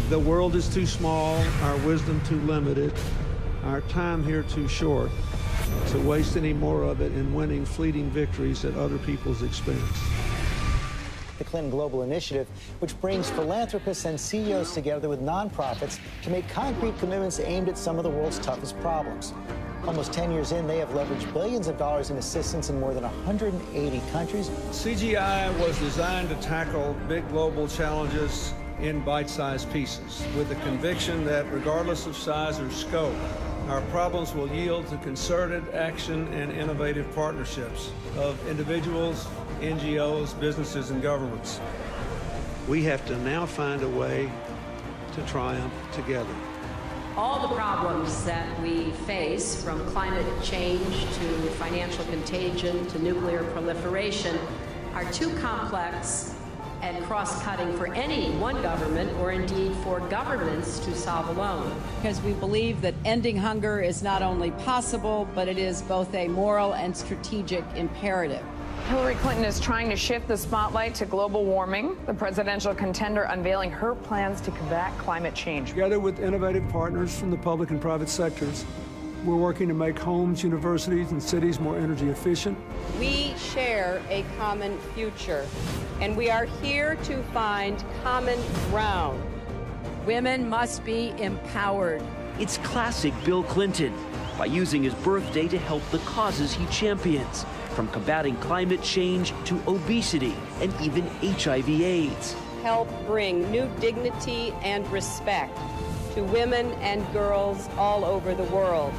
The world is too small, our wisdom too limited, our time here too short to waste any more of it in winning fleeting victories at other people's expense. The Clinton Global Initiative, which brings philanthropists and CEOs together with nonprofits to make concrete commitments aimed at some of the world's toughest problems. Almost 10 years in, they have leveraged billions of dollars in assistance in more than 180 countries. CGI was designed to tackle big global challenges in bite-sized pieces, with the conviction that regardless of size or scope, our problems will yield to concerted action and innovative partnerships of individuals, NGOs, businesses, and governments. We have to now find a way to triumph together. All the problems that we face, from climate change to financial contagion to nuclear proliferation, are too complex and cross-cutting for any one government, or indeed for governments, to solve alone. Because we believe that ending hunger is not only possible, but it is both a moral and strategic imperative. Hillary Clinton is trying to shift the spotlight to global warming, the presidential contender unveiling her plans to combat climate change. Together with innovative partners from the public and private sectors, we're working to make homes, universities, and cities more energy efficient. We share a common future, and we are here to find common ground. Women must be empowered. It's classic Bill Clinton, by using his birthday to help the causes he champions, from combating climate change to obesity and even HIV/AIDS. Help bring new dignity and respect to women and girls all over the world.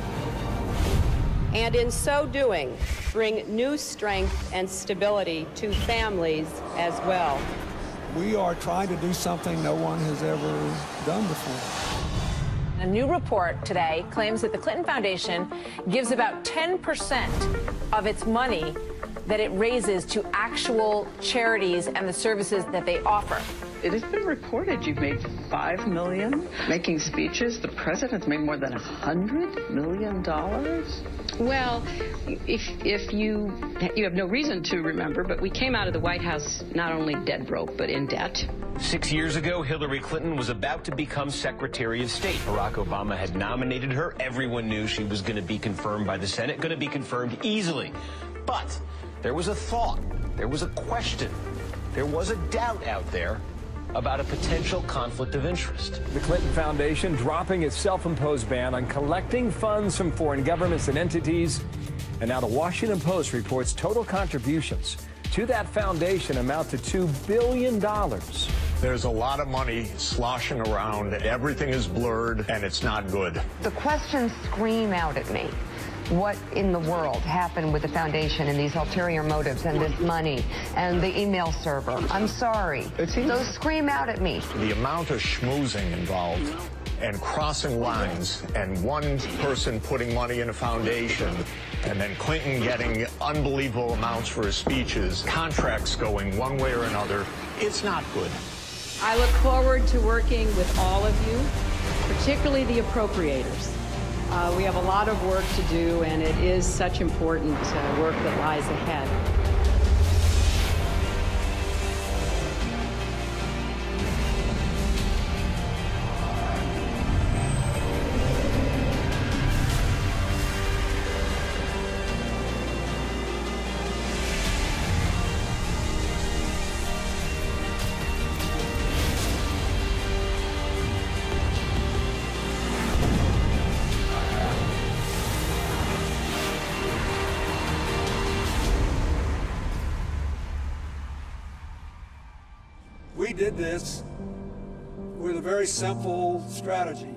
And in so doing, bring new strength and stability to families as well. We are trying to do something no one has ever done before. A new report today claims that the Clinton Foundation gives about 10% of its money that it raises to actual charities and the services that they offer. It has been reported you've made $5 million making speeches. The president's made more than $100 million. Well, if you have no reason to remember, but we came out of the White House not only dead broke, but in debt. 6 years ago, Hillary Clinton was about to become Secretary of State. Barack Obama had nominated her. Everyone knew she was going to be confirmed by the Senate, going to be confirmed easily. But there was a thought, there was a question, there was a doubt out there about a potential conflict of interest. The Clinton Foundation dropping its self-imposed ban on collecting funds from foreign governments and entities. And now the Washington Post reports total contributions to that foundation amount to $2 billion. There's a lot of money sloshing around. Everything is blurred, and it's not good. The questions scream out at me. What in the world happened with the foundation and these ulterior motives and this money and the email server? I'm sorry. Those scream out at me. The amount of schmoozing involved and crossing lines and one person putting money in a foundation and then Clinton getting unbelievable amounts for his speeches, contracts going one way or another, it's not good. I look forward to working with all of you, particularly the appropriators. We have a lot of work to do, and it is such important work that lies ahead. We did this with a very simple strategy.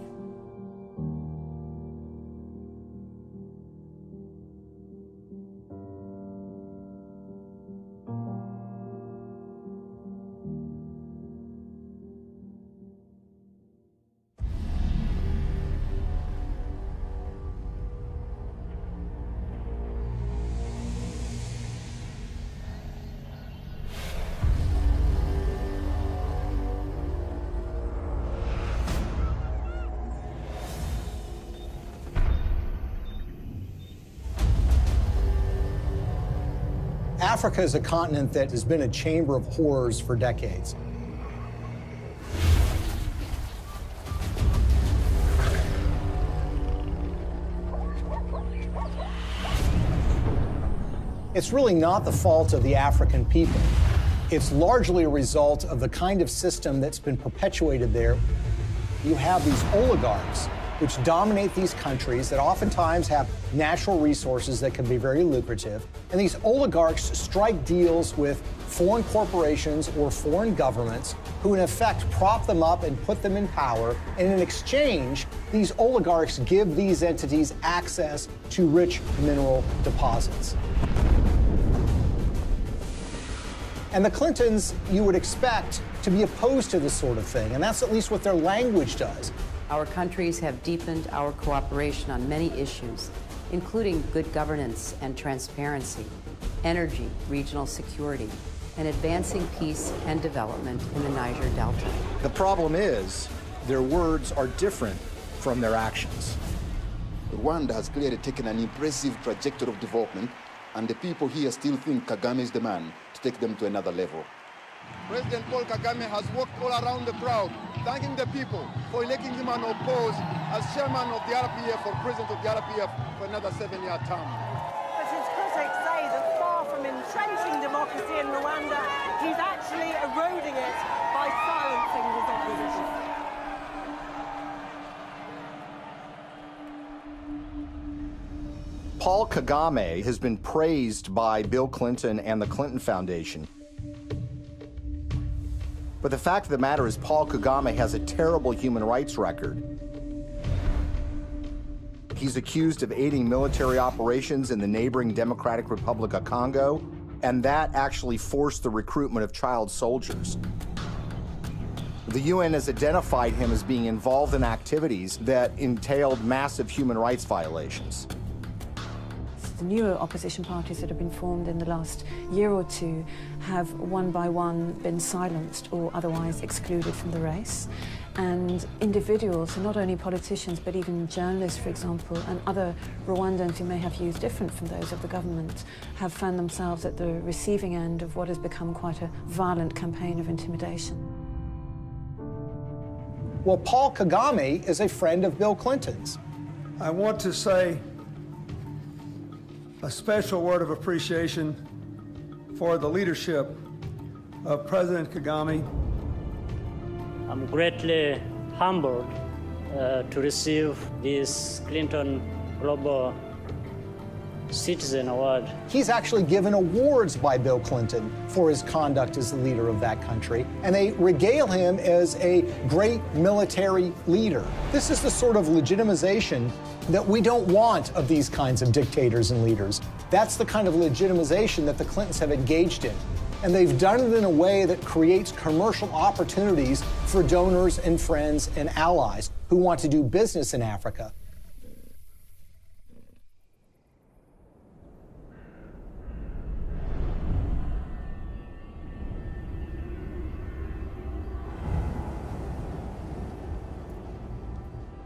Africa is a continent that has been a chamber of horrors for decades. it's really not the fault of the African people. It's largely a result of the kind of system that's been perpetuated there. You have these oligarchs which dominate these countries that oftentimes have natural resources that can be very lucrative. And these oligarchs strike deals with foreign corporations or foreign governments who in effect prop them up and put them in power. And in exchange, these oligarchs give these entities access to rich mineral deposits. And the Clintons, you would expect to be opposed to this sort of thing, and that's at least what their language does. Our countries have deepened our cooperation on many issues, including good governance and transparency, energy, regional security, and advancing peace and development in the Niger Delta. The problem is, their words are different from their actions. Rwanda has clearly taken an impressive trajectory of development, and the people here still think Kagame is the man to take them to another level. President Paul Kagame has walked all around the crowd, thanking the people for electing him unopposed as chairman of the RPF or president of the RPF for another 7-year term. But his critics say that far from entrenching democracy in Rwanda, he's actually eroding it by silencing his opposition. Paul Kagame has been praised by Bill Clinton and the Clinton Foundation. But the fact of the matter is Paul Kagame has a terrible human rights record. He's accused of aiding military operations in the neighboring Democratic Republic of Congo, and that actually forced the recruitment of child soldiers. The UN has identified him as being involved in activities that entailed massive human rights violations. The newer opposition parties that have been formed in the last year or two have one by one been silenced or otherwise excluded from the race. And individuals, not only politicians but even journalists, for example, and other Rwandans who may have views different from those of the government, have found themselves at the receiving end of what has become quite a violent campaign of intimidation. Well, Paul Kagame is a friend of Bill Clinton's. I want to say a special word of appreciation for the leadership of President Kagame. I'm greatly humbled to receive this Clinton Global Citizen Award. He's actually given awards by Bill Clinton for his conduct as the leader of that country, and they regale him as a great military leader. This is the sort of legitimization that we don't want of these kinds of dictators and leaders. That's the kind of legitimization that the Clintons have engaged in. And they've done it in a way that creates commercial opportunities for donors and friends and allies who want to do business in Africa.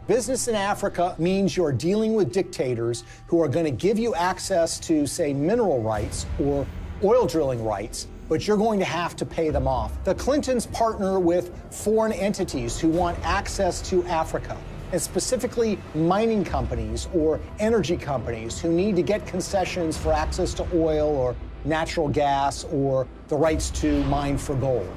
Business in Africa means you're dealing with dictators who are going to give you access to, say, mineral rights or oil drilling rights, but you're going to have to pay them off. The Clintons partner with foreign entities who want access to Africa, and specifically mining companies or energy companies who need to get concessions for access to oil or natural gas or the rights to mine for gold.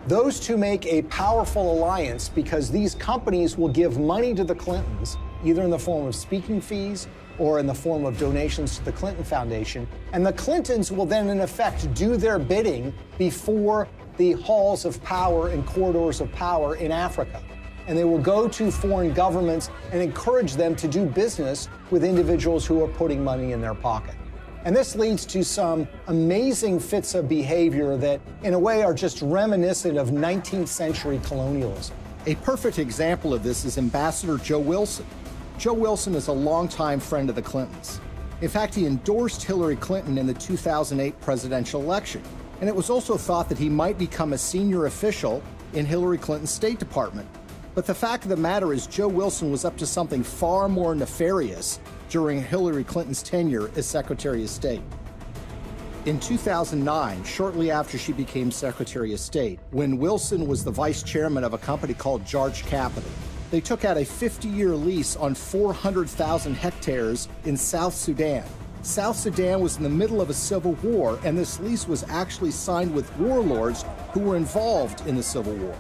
Those two make a powerful alliance because these companies will give money to the Clintons, either in the form of speaking fees or in the form of donations to the Clinton Foundation. And the Clintons will then, in effect, do their bidding before the halls of power and corridors of power in Africa. And they will go to foreign governments and encourage them to do business with individuals who are putting money in their pocket. And this leads to some amazing fits of behavior that, in a way, are just reminiscent of 19th century colonialism. A perfect example of this is Ambassador Joe Wilson. Joe Wilson is a longtime friend of the Clintons. In fact, he endorsed Hillary Clinton in the 2008 presidential election. And it was also thought that he might become a senior official in Hillary Clinton's State Department. But the fact of the matter is Joe Wilson was up to something far more nefarious during Hillary Clinton's tenure as Secretary of State. In 2009, shortly after she became Secretary of State, when Wilson was the vice chairman of a company called Jarch Capital, they took out a 50-year lease on 400,000 hectares in South Sudan. South Sudan was in the middle of a civil war, and this lease was actually signed with warlords who were involved in the civil war.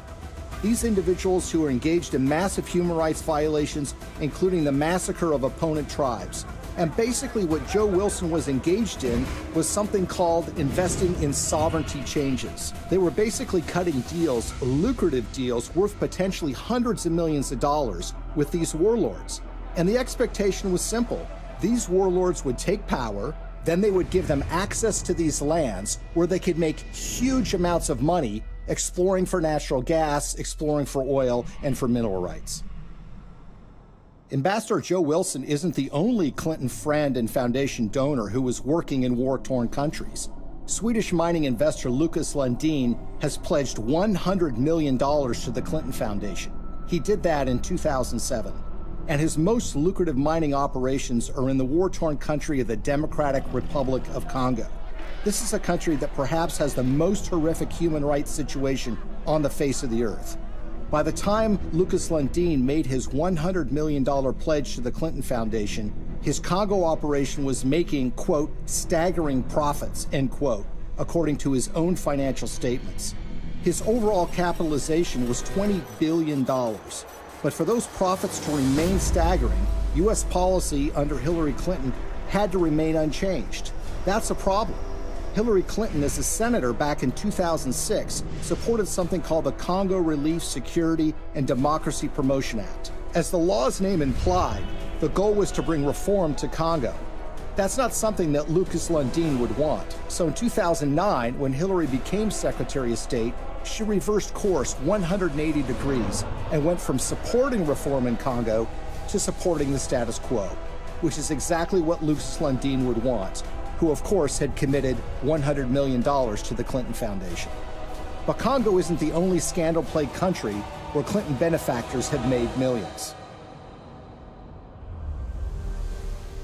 These individuals who were engaged in massive human rights violations, including the massacre of opponent tribes. And basically what Joe Wilson was engaged in was something called investing in sovereignty changes. They were basically cutting deals, lucrative deals, worth potentially hundreds of millions of dollars with these warlords. And the expectation was simple. These warlords would take power, then they would give them access to these lands where they could make huge amounts of money exploring for natural gas, exploring for oil, and for mineral rights. Ambassador Joe Wilson isn't the only Clinton friend and foundation donor who was working in war-torn countries. Swedish mining investor Lucas Lundin has pledged $100 million to the Clinton Foundation. He did that in 2007. And his most lucrative mining operations are in the war-torn country of the Democratic Republic of Congo. This is a country that perhaps has the most horrific human rights situation on the face of the earth. By the time Lucas Lundin made his $100 million pledge to the Clinton Foundation, his Congo operation was making, quote, staggering profits, end quote, according to his own financial statements. His overall capitalization was $20 billion. But for those profits to remain staggering, U.S. policy under Hillary Clinton had to remain unchanged. That's a problem. Hillary Clinton, as a senator back in 2006, supported something called the Congo Relief, Security, and Democracy Promotion Act. As the law's name implied, the goal was to bring reform to Congo. That's not something that Lucas Lundin would want. So in 2009, when Hillary became Secretary of State, she reversed course 180 degrees and went from supporting reform in Congo to supporting the status quo, which is exactly what Lucas Lundin would want, who of course had committed $100 million to the Clinton Foundation. But Congo isn't the only scandal-plagued country where Clinton benefactors have made millions.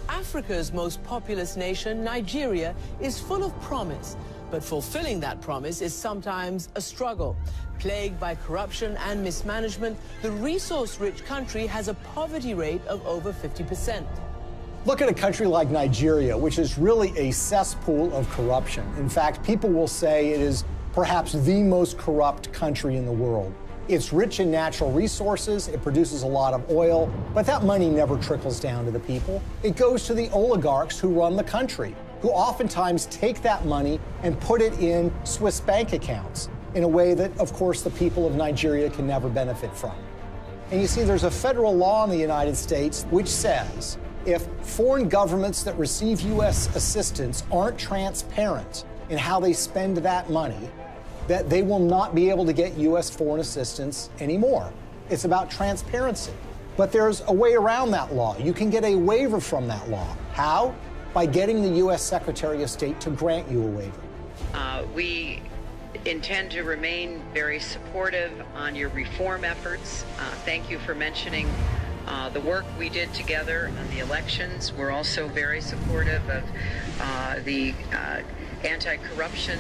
Africa's most populous nation, Nigeria, is full of promise, but fulfilling that promise is sometimes a struggle. Plagued by corruption and mismanagement, the resource-rich country has a poverty rate of over 50%. Look at a country like Nigeria, which is really a cesspool of corruption. In fact, people will say it is perhaps the most corrupt country in the world. It's rich in natural resources, it produces a lot of oil, but that money never trickles down to the people. It goes to the oligarchs who run the country, who oftentimes take that money and put it in Swiss bank accounts in a way that, of course, the people of Nigeria can never benefit from. And you see, there's a federal law in the United States which says if foreign governments that receive U.S. assistance aren't transparent in how they spend that money, that they will not be able to get U.S. foreign assistance anymore. It's about transparency. But there's a way around that law. You can get a waiver from that law. How? By getting the U.S. Secretary of State to grant you a waiver. We intend to remain very supportive on your reform efforts. Thank you for mentioning the work we did together on the elections. We're also very supportive of the anti-corruption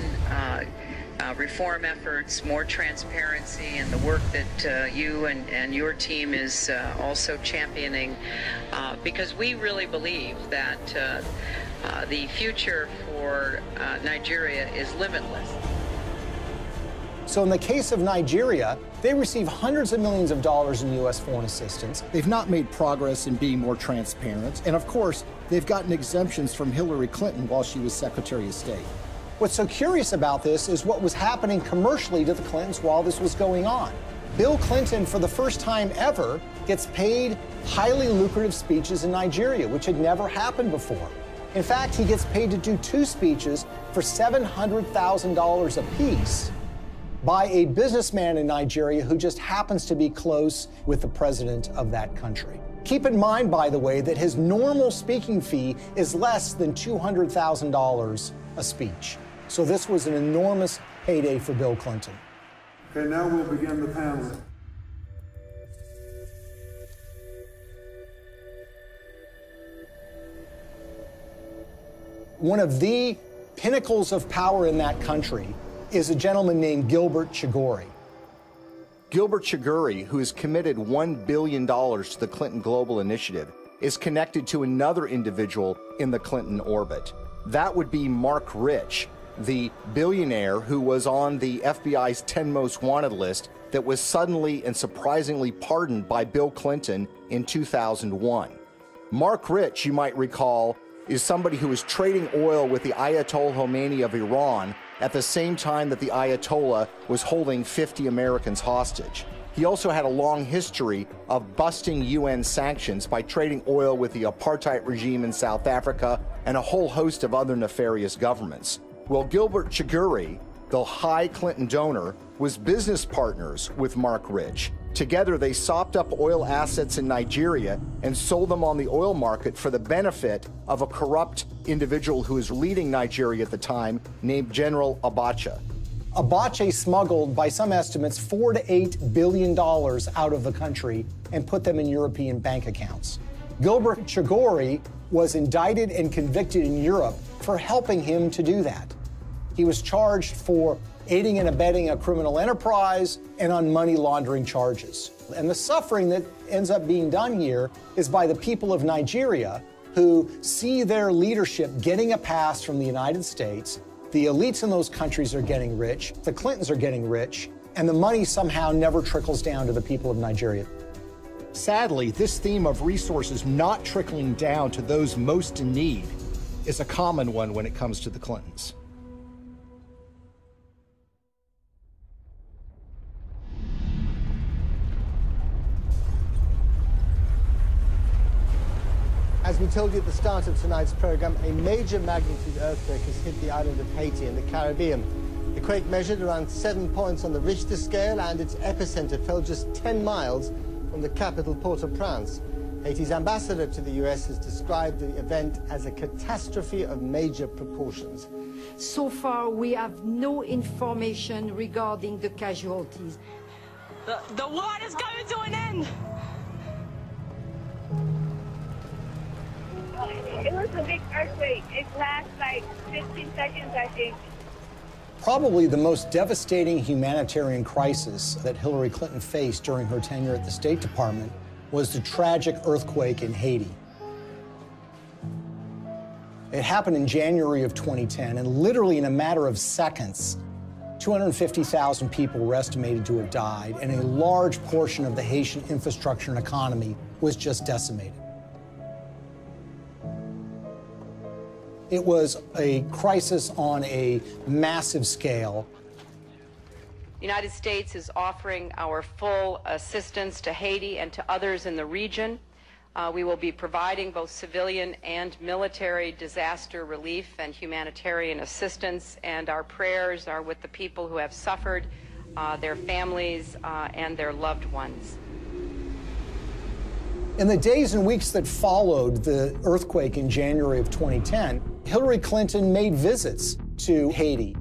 reform efforts, more transparency, and the work that you and your team is also championing, because we really believe that the future for Nigeria is limitless. So in the case of Nigeria, they receive hundreds of millions of dollars in U.S. foreign assistance. They've not made progress in being more transparent. And of course, they've gotten exemptions from Hillary Clinton while she was Secretary of State. What's so curious about this is what was happening commercially to the Clintons while this was going on. Bill Clinton, for the first time ever, gets paid highly lucrative speeches in Nigeria, which had never happened before. In fact, he gets paid to do 2 speeches for $700,000 apiece by a businessman in Nigeria who just happens to be close with the president of that country. Keep in mind, by the way, that his normal speaking fee is less than $200,000 a speech. So this was an enormous payday for Bill Clinton. Okay, now we'll begin the panel. One of the pinnacles of power in that country is a gentleman named Gilbert Chagoury. Gilbert Chagoury, who has committed $1 billion to the Clinton Global Initiative, is connected to another individual in the Clinton orbit. That would be Mark Rich, the billionaire who was on the FBI's 10 most wanted list that was suddenly and surprisingly pardoned by Bill Clinton in 2001. Mark Rich, you might recall, is somebody who was trading oil with the Ayatollah Khomeini of Iran at the same time that the Ayatollah was holding 50 Americans hostage. He also had a long history of busting UN sanctions by trading oil with the apartheid regime in South Africa and a whole host of other nefarious governments. Well, Gilbert Chagoury, the high Clinton donor, was business partners with Mark Rich. Together, they sopped up oil assets in Nigeria and sold them on the oil market for the benefit of a corrupt individual who was leading Nigeria at the time, named General Abacha. Abacha smuggled, by some estimates, $4 to $8 billion out of the country and put them in European bank accounts. Gilbert Chagoury was indicted and convicted in Europe for helping him to do that. He was charged for aiding and abetting a criminal enterprise and on money laundering charges. And the suffering that ends up being done here is by the people of Nigeria, who see their leadership getting a pass from the United States. The elites in those countries are getting rich, the Clintons are getting rich, and the money somehow never trickles down to the people of Nigeria. Sadly, this theme of resources not trickling down to those most in need is a common one when it comes to the Clintons. As we told you at the start of tonight's program, a major magnitude earthquake has hit the island of Haiti in the Caribbean. The quake measured around 7 points on the Richter scale, and its epicenter fell just 10 miles from the capital, Port-au-Prince. Haiti's ambassador to the U.S. has described the event as a catastrophe of major proportions. So far, we have no information regarding the casualties. The war is coming to an end! It was a big earthquake. It lasted like 15 seconds, I think. Probably the most devastating humanitarian crisis that Hillary Clinton faced during her tenure at the State Department was the tragic earthquake in Haiti. It happened in January of 2010, and literally in a matter of seconds, 250,000 people were estimated to have died, and a large portion of the Haitian infrastructure and economy was just decimated. It was a crisis on a massive scale. The United States is offering our full assistance to Haiti and to others in the region. We will be providing both civilian and military disaster relief and humanitarian assistance, and our prayers are with the people who have suffered, their families, and their loved ones. In the days and weeks that followed the earthquake in January of 2010, Hillary Clinton made visits to Haiti.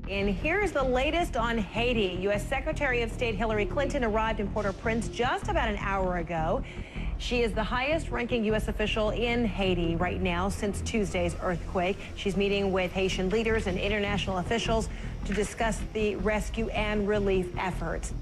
And here's the latest on Haiti. U.S. Secretary of State Hillary Clinton arrived in Port-au-Prince just about an hour ago. She is the highest-ranking U.S. official in Haiti right now since Tuesday's earthquake. She's meeting with Haitian leaders and international officials to discuss the rescue and relief efforts.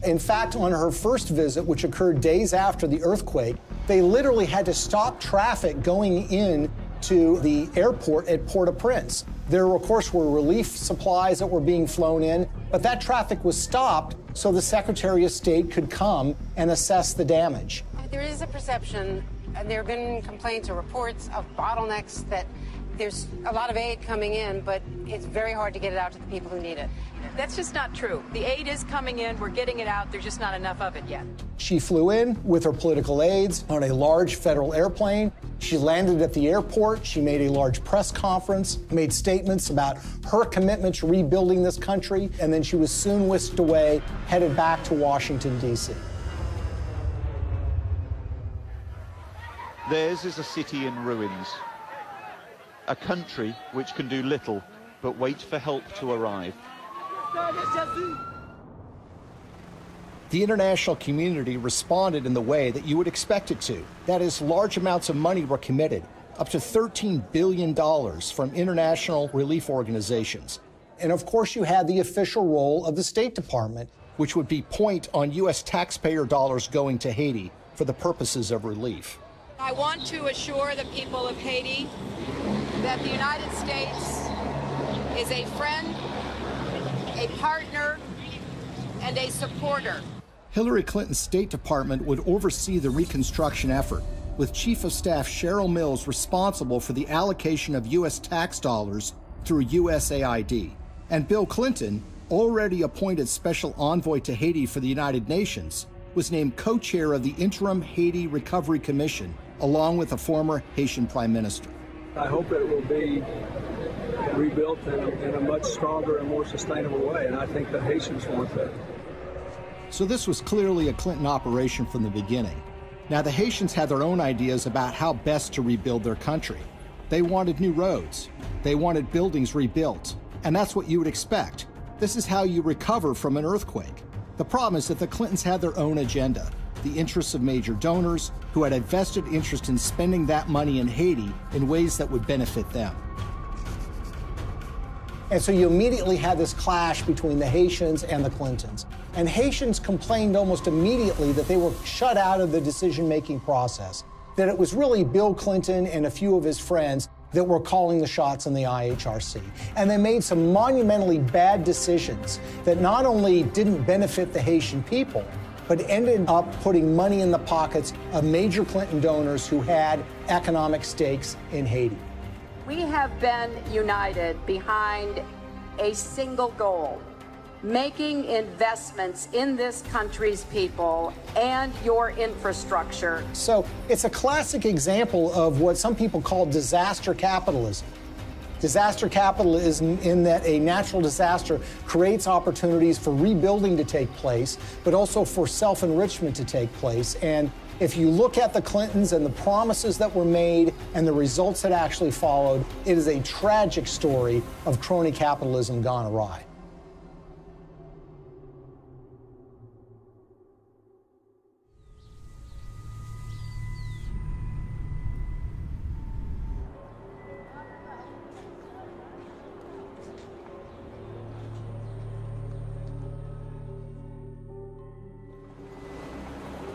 In fact, on her first visit, which occurred days after the earthquake, they literally had to stop traffic going in to the airport at Port-au-Prince. There, of course, were relief supplies that were being flown in, but that traffic was stopped so the Secretary of State could come and assess the damage. There is a perception, and there have been complaints or reports of bottlenecks, that there's a lot of aid coming in, but it's very hard to get it out to the people who need it. That's just not true. The aid is coming in, we're getting it out, there's just not enough of it yet. She flew in with her political aides on a large federal airplane. She landed at the airport. She made a large press conference, made statements about her commitment to rebuilding this country, and then she was soon whisked away, headed back to Washington, D.C. Theirs is a city in ruins, a country which can do little but wait for help to arrive. The international community responded in the way that you would expect it to. That is, large amounts of money were committed, up to $13 billion from international relief organizations. And of course, you had the official role of the State Department, which would be point on U.S. taxpayer dollars going to Haiti for the purposes of relief. I want to assure the people of Haiti that the United States is a friend, a partner, and a supporter. Hillary Clinton's State Department would oversee the reconstruction effort, with Chief of Staff Cheryl Mills responsible for the allocation of U.S. tax dollars through USAID. And Bill Clinton, already appointed Special Envoy to Haiti for the United Nations, was named co-chair of the Interim Haiti Recovery Commission, along with a former Haitian Prime Minister. I hope that it will be rebuilt in a much stronger and more sustainable way, and I think the Haitians want that. So this was clearly a Clinton operation from the beginning. Now, the Haitians had their own ideas about how best to rebuild their country. They wanted new roads. They wanted buildings rebuilt. And that's what you would expect. This is how you recover from an earthquake. The problem is that the Clintons had their own agenda, the interests of major donors who had a vested interest in spending that money in Haiti in ways that would benefit them. And so you immediately had this clash between the Haitians and the Clintons. And Haitians complained almost immediately that they were shut out of the decision-making process, that it was really Bill Clinton and a few of his friends that were calling the shots in the IHRC. And they made some monumentally bad decisions that not only didn't benefit the Haitian people, but ended up putting money in the pockets of major Clinton donors who had economic stakes in Haiti. We have been united behind a single goal: making investments in this country's people and your infrastructure. So it's a classic example of what some people call disaster capitalism. Disaster capitalism in that a natural disaster creates opportunities for rebuilding to take place, but also for self-enrichment to take place. And if you look at the Clintons and the promises that were made and the results that actually followed, it is a tragic story of crony capitalism gone awry.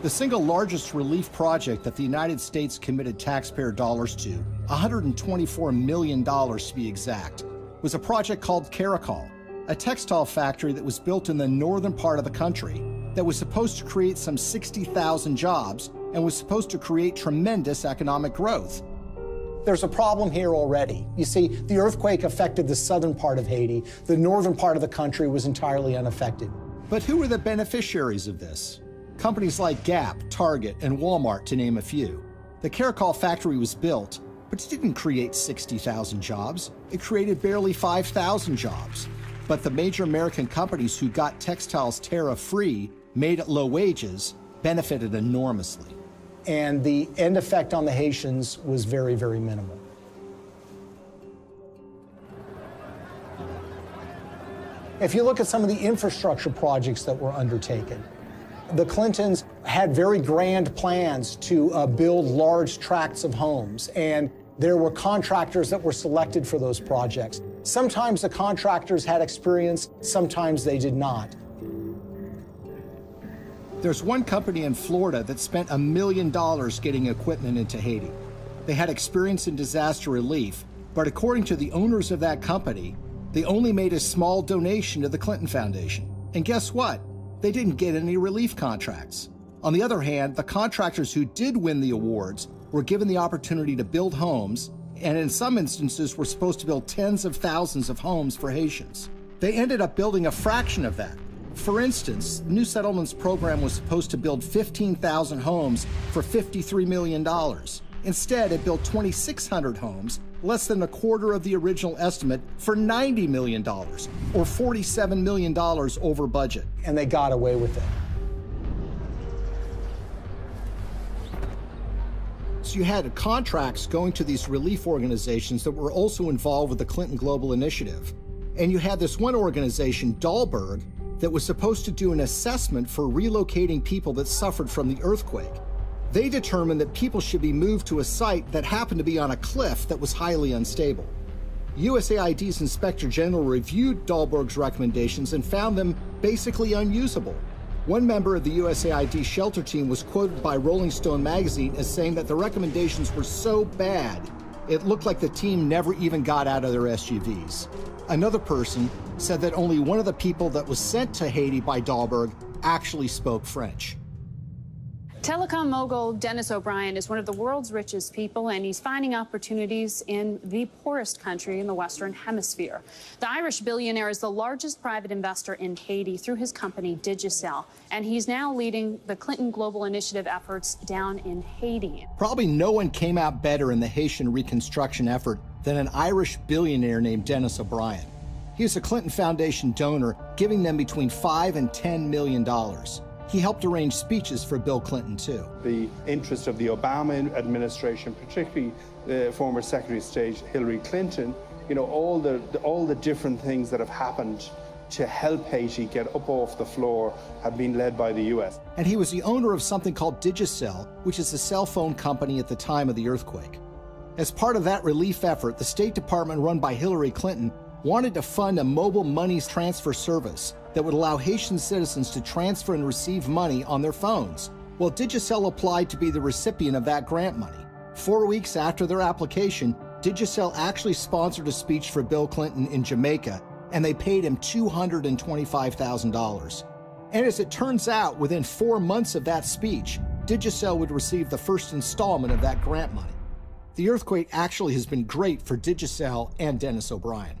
The single largest relief project that the United States committed taxpayer dollars to, $124 million to be exact, was a project called Caracol, a textile factory that was built in the northern part of the country that was supposed to create some 60,000 jobs and was supposed to create tremendous economic growth. There's a problem here already. You see, the earthquake affected the southern part of Haiti. The northern part of the country was entirely unaffected. But who were the beneficiaries of this? Companies like Gap, Target, and Walmart, to name a few. The Caracol factory was built, but it didn't create 60,000 jobs. It created barely 5,000 jobs. But the major American companies who got textiles tariff-free, made at low wages, benefited enormously. And the end effect on the Haitians was very, very minimal. If you look at some of the infrastructure projects that were undertaken, the Clintons had very grand plans to build large tracts of homes, and there were contractors that were selected for those projects. Sometimes the contractors had experience, sometimes they did not. There's one company in Florida that spent $1 million getting equipment into Haiti. They had experience in disaster relief, but according to the owners of that company, they only made a small donation to the Clinton Foundation. And guess what? They didn't get any relief contracts. On the other hand, the contractors who did win the awards were given the opportunity to build homes, and in some instances were supposed to build tens of thousands of homes for Haitians. They ended up building a fraction of that. For instance, the New Settlements program was supposed to build 15,000 homes for $53 million. Instead, it built 2,600 homes, less than a quarter of the original estimate, for $90 million, or $47 million over budget. And they got away with it. So you had contracts going to these relief organizations that were also involved with the Clinton Global Initiative. And you had this one organization, Dahlberg, that was supposed to do an assessment for relocating people that suffered from the earthquake. They determined that people should be moved to a site that happened to be on a cliff that was highly unstable. USAID's Inspector General reviewed Dahlberg's recommendations and found them basically unusable. One member of the USAID shelter team was quoted by Rolling Stone magazine as saying that the recommendations were so bad, it looked like the team never even got out of their SUVs. Another person said that only one of the people that was sent to Haiti by Dahlberg actually spoke French. Telecom mogul Dennis O'Brien is one of the world's richest people, and he's finding opportunities in the poorest country in the Western Hemisphere. The Irish billionaire is the largest private investor in Haiti through his company Digicel, and he's now leading the Clinton Global Initiative efforts down in Haiti. Probably no one came out better in the Haitian reconstruction effort than an Irish billionaire named Dennis O'Brien. He was a Clinton Foundation donor, giving them between $5 and $10 million. He helped arrange speeches for Bill Clinton, too. The interest of the Obama administration, particularly the former Secretary of State Hillary Clinton, you know, all the different things that have happened to help Haiti get up off the floor have been led by the U.S. And he was the owner of something called Digicel, which is a cell phone company at the time of the earthquake. As part of that relief effort, the State Department run by Hillary Clinton wanted to fund a mobile money transfer service that would allow Haitian citizens to transfer and receive money on their phones. Well, Digicel applied to be the recipient of that grant money. 4 weeks after their application, Digicel actually sponsored a speech for Bill Clinton in Jamaica, and they paid him $225,000. And as it turns out, within 4 months of that speech, Digicel would receive the first installment of that grant money. The earthquake actually has been great for Digicel and Dennis O'Brien.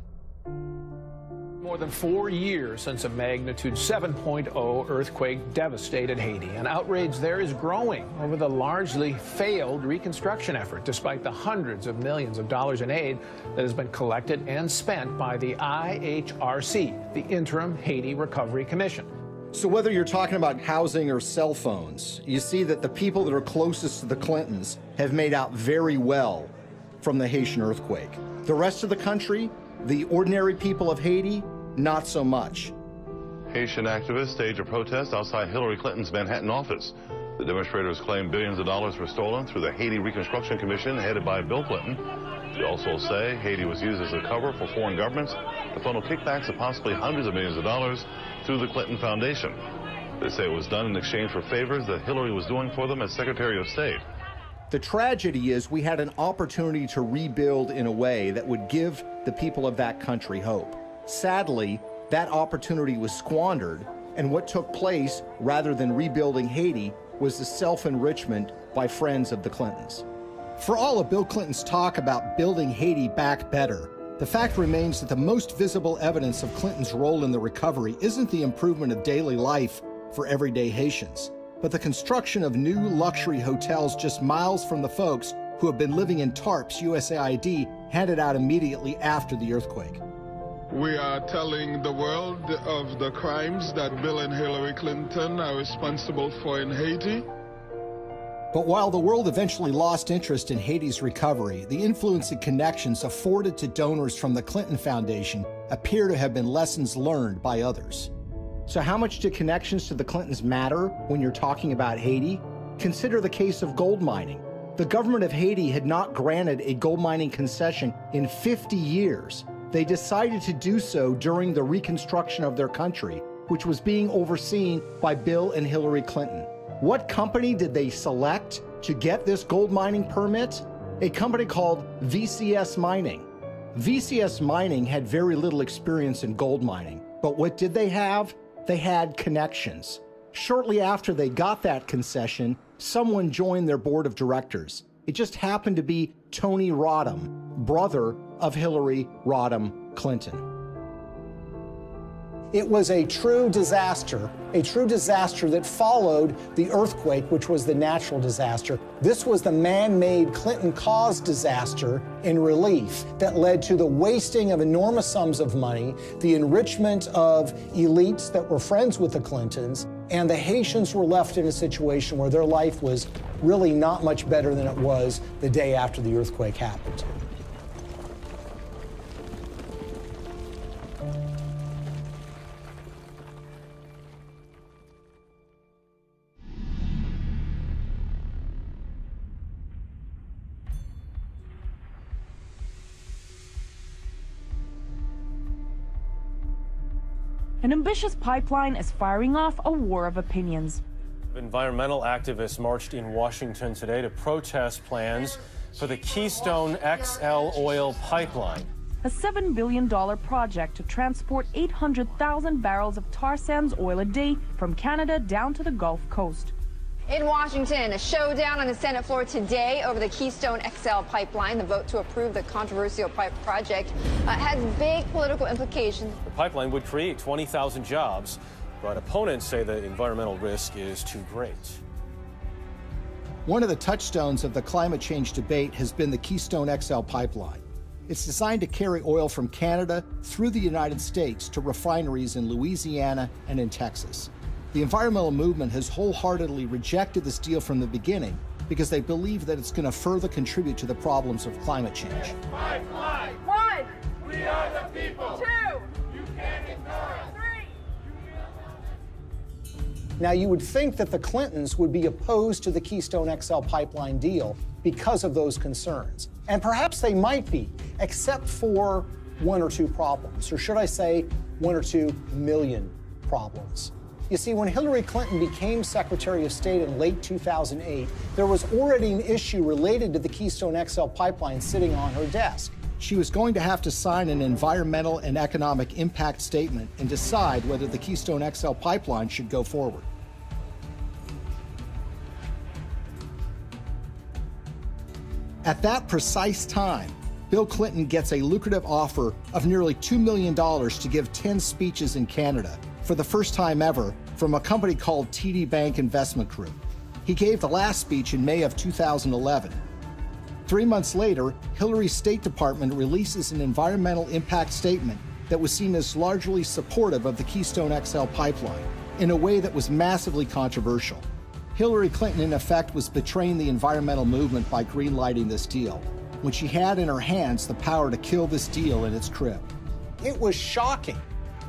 More than 4 years since a magnitude 7.0 earthquake devastated Haiti, and outrage there is growing over the largely failed reconstruction effort, despite the hundreds of millions of dollars in aid that has been collected and spent by the IHRC, the Interim Haiti Recovery Commission. So whether you're talking about housing or cell phones, you see that the people that are closest to the Clintons have made out very well from the Haitian earthquake. The rest of the country, the ordinary people of Haiti, not so much. Haitian activists staged a protest outside Hillary Clinton's Manhattan office. The demonstrators claim billions of dollars were stolen through the Haiti Reconstruction Commission headed by Bill Clinton. They also say Haiti was used as a cover for foreign governments to funnel kickbacks of possibly hundreds of millions of dollars through the Clinton Foundation. They say it was done in exchange for favors that Hillary was doing for them as Secretary of State. The tragedy is we had an opportunity to rebuild in a way that would give the people of that country hope. Sadly, that opportunity was squandered, and what took place, rather than rebuilding Haiti, was the self-enrichment by friends of the Clintons. For all of Bill Clinton's talk about building Haiti back better, the fact remains that the most visible evidence of Clinton's role in the recovery isn't the improvement of daily life for everyday Haitians, but the construction of new luxury hotels just miles from the folks who have been living in tarps USAID handed out immediately after the earthquake. We are telling the world of the crimes that Bill and Hillary Clinton are responsible for in Haiti. But while the world eventually lost interest in Haiti's recovery, the influence and connections afforded to donors from the Clinton Foundation appear to have been lessons learned by others. So how much do connections to the Clintons matter when you're talking about Haiti? Consider the case of gold mining. The government of Haiti had not granted a gold mining concession in 50 years. They decided to do so during the reconstruction of their country, which was being overseen by Bill and Hillary Clinton. What company did they select to get this gold mining permit? A company called VCS Mining. VCS Mining had very little experience in gold mining, but what did they have? They had connections. Shortly after they got that concession, someone joined their board of directors. It just happened to be Tony Rodham, brother of Hillary Rodham Clinton. It was a true disaster that followed the earthquake, which was the natural disaster. This was the man-made Clinton-caused disaster in relief that led to the wasting of enormous sums of money, the enrichment of elites that were friends with the Clintons, and the Haitians were left in a situation where their life was really not much better than it was the day after the earthquake happened. An ambitious pipeline is firing off a war of opinions. Environmental activists marched in Washington today to protest plans for the Keystone XL oil pipeline. A $7 billion project to transport 800,000 barrels of tar sands oil a day from Canada down to the Gulf Coast. In Washington, a showdown on the Senate floor today over the Keystone XL pipeline. The vote to approve the controversial pipe project has big political implications. The pipeline would create 20,000 jobs, but opponents say the environmental risk is too great. One of the touchstones of the climate change debate has been the Keystone XL pipeline. It's designed to carry oil from Canada through the United States to refineries in Louisiana and in Texas. The environmental movement has wholeheartedly rejected this deal from the beginning because they believe that it's going to further contribute to the problems of climate change. Pipeline. 1. We are the people. 2. You can't ignore us. 3. Now, you would think that the Clintons would be opposed to the Keystone XL pipeline deal because of those concerns. And perhaps they might be, except for one or two problems, or should I say 1 or 2 million problems. You see, when Hillary Clinton became Secretary of State in late 2008, there was already an issue related to the Keystone XL pipeline sitting on her desk. She was going to have to sign an environmental and economic impact statement and decide whether the Keystone XL pipeline should go forward. At that precise time, Bill Clinton gets a lucrative offer of nearly $2 million to give 10 speeches in Canada for the first time ever from a company called TD Bank Investment Group. He gave the last speech in May of 2011. 3 months later, Hillary's State Department releases an environmental impact statement that was seen as largely supportive of the Keystone XL pipeline in a way that was massively controversial. Hillary Clinton, in effect, was betraying the environmental movement by greenlighting this deal, when she had in her hands the power to kill this deal in its crib. It was shocking.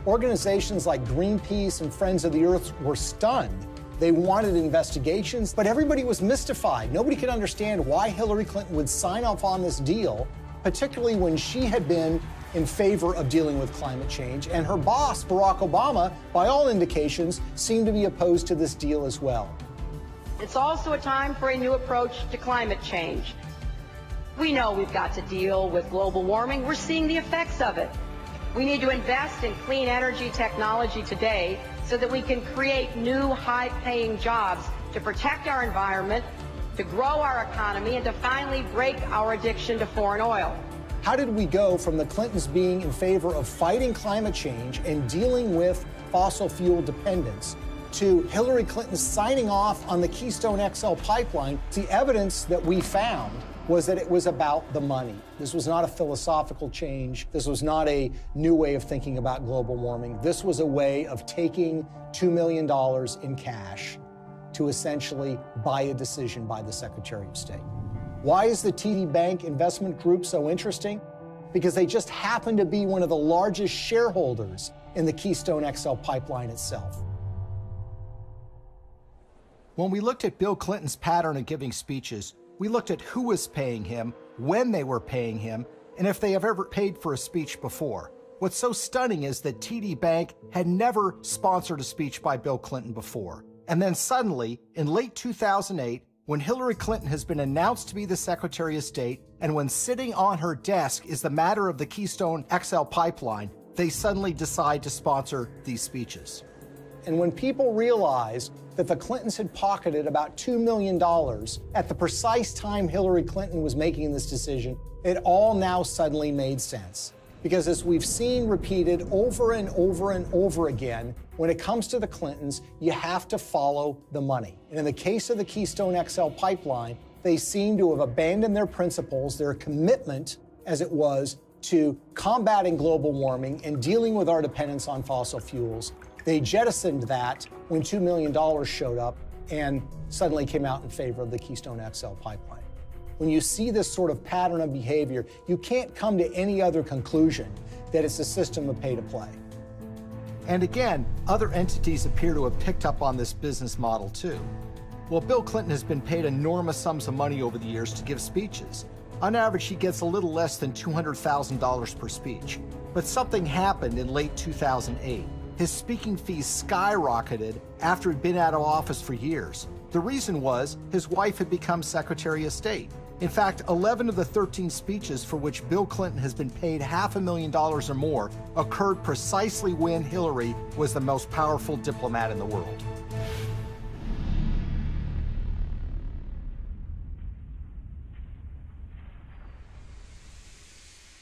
Organizations like Greenpeace and Friends of the Earth were stunned. They wanted investigations, but everybody was mystified. Nobody could understand why Hillary Clinton would sign off on this deal, particularly when she had been in favor of dealing with climate change, and her boss, Barack Obama, by all indications, seemed to be opposed to this deal as well. It's also a time for a new approach to climate change. We know we've got to deal with global warming. We're seeing the effects of it. We need to invest in clean energy technology today so that we can create new high-paying jobs to protect our environment, to grow our economy, and to finally break our addiction to foreign oil. How did we go from the Clintons being in favor of fighting climate change and dealing with fossil fuel dependence to Hillary Clinton signing off on the Keystone XL pipeline? The evidence that we found was that it was about the money. This was not a philosophical change. This was not a new way of thinking about global warming. This was a way of taking $2 million in cash to essentially buy a decision by the Secretary of State. Why is the TD Bank Investment Group so interesting? Because they just happen to be one of the largest shareholders in the Keystone XL pipeline itself. When we looked at Bill Clinton's pattern of giving speeches, we looked at who was paying him, when they were paying him, and if they have ever paid for a speech before. What's so stunning is that TD Bank had never sponsored a speech by Bill Clinton before. And then suddenly, in late 2008, when Hillary Clinton has been announced to be the Secretary of State, and when sitting on her desk is the matter of the Keystone XL pipeline, they suddenly decide to sponsor these speeches. And when people realized that the Clintons had pocketed about $2 million at the precise time Hillary Clinton was making this decision, it all now suddenly made sense. Because as we've seen repeated over and over and over again, when it comes to the Clintons, you have to follow the money. And in the case of the Keystone XL pipeline, they seem to have abandoned their principles, their commitment, as it was, to combating global warming and dealing with our dependence on fossil fuels. They jettisoned that when $2 million showed up and suddenly came out in favor of the Keystone XL pipeline. When you see this sort of pattern of behavior, you can't come to any other conclusion that it's a system of pay to play. And again, other entities appear to have picked up on this business model too. Well, Bill Clinton has been paid enormous sums of money over the years to give speeches. On average, he gets a little less than $200,000 per speech. But something happened in late 2008. his speaking fees skyrocketed after he'd been out of office for years. The reason was his wife had become Secretary of State. In fact, 11 of the 13 speeches for which Bill Clinton has been paid $500,000 or more occurred precisely when Hillary was the most powerful diplomat in the world.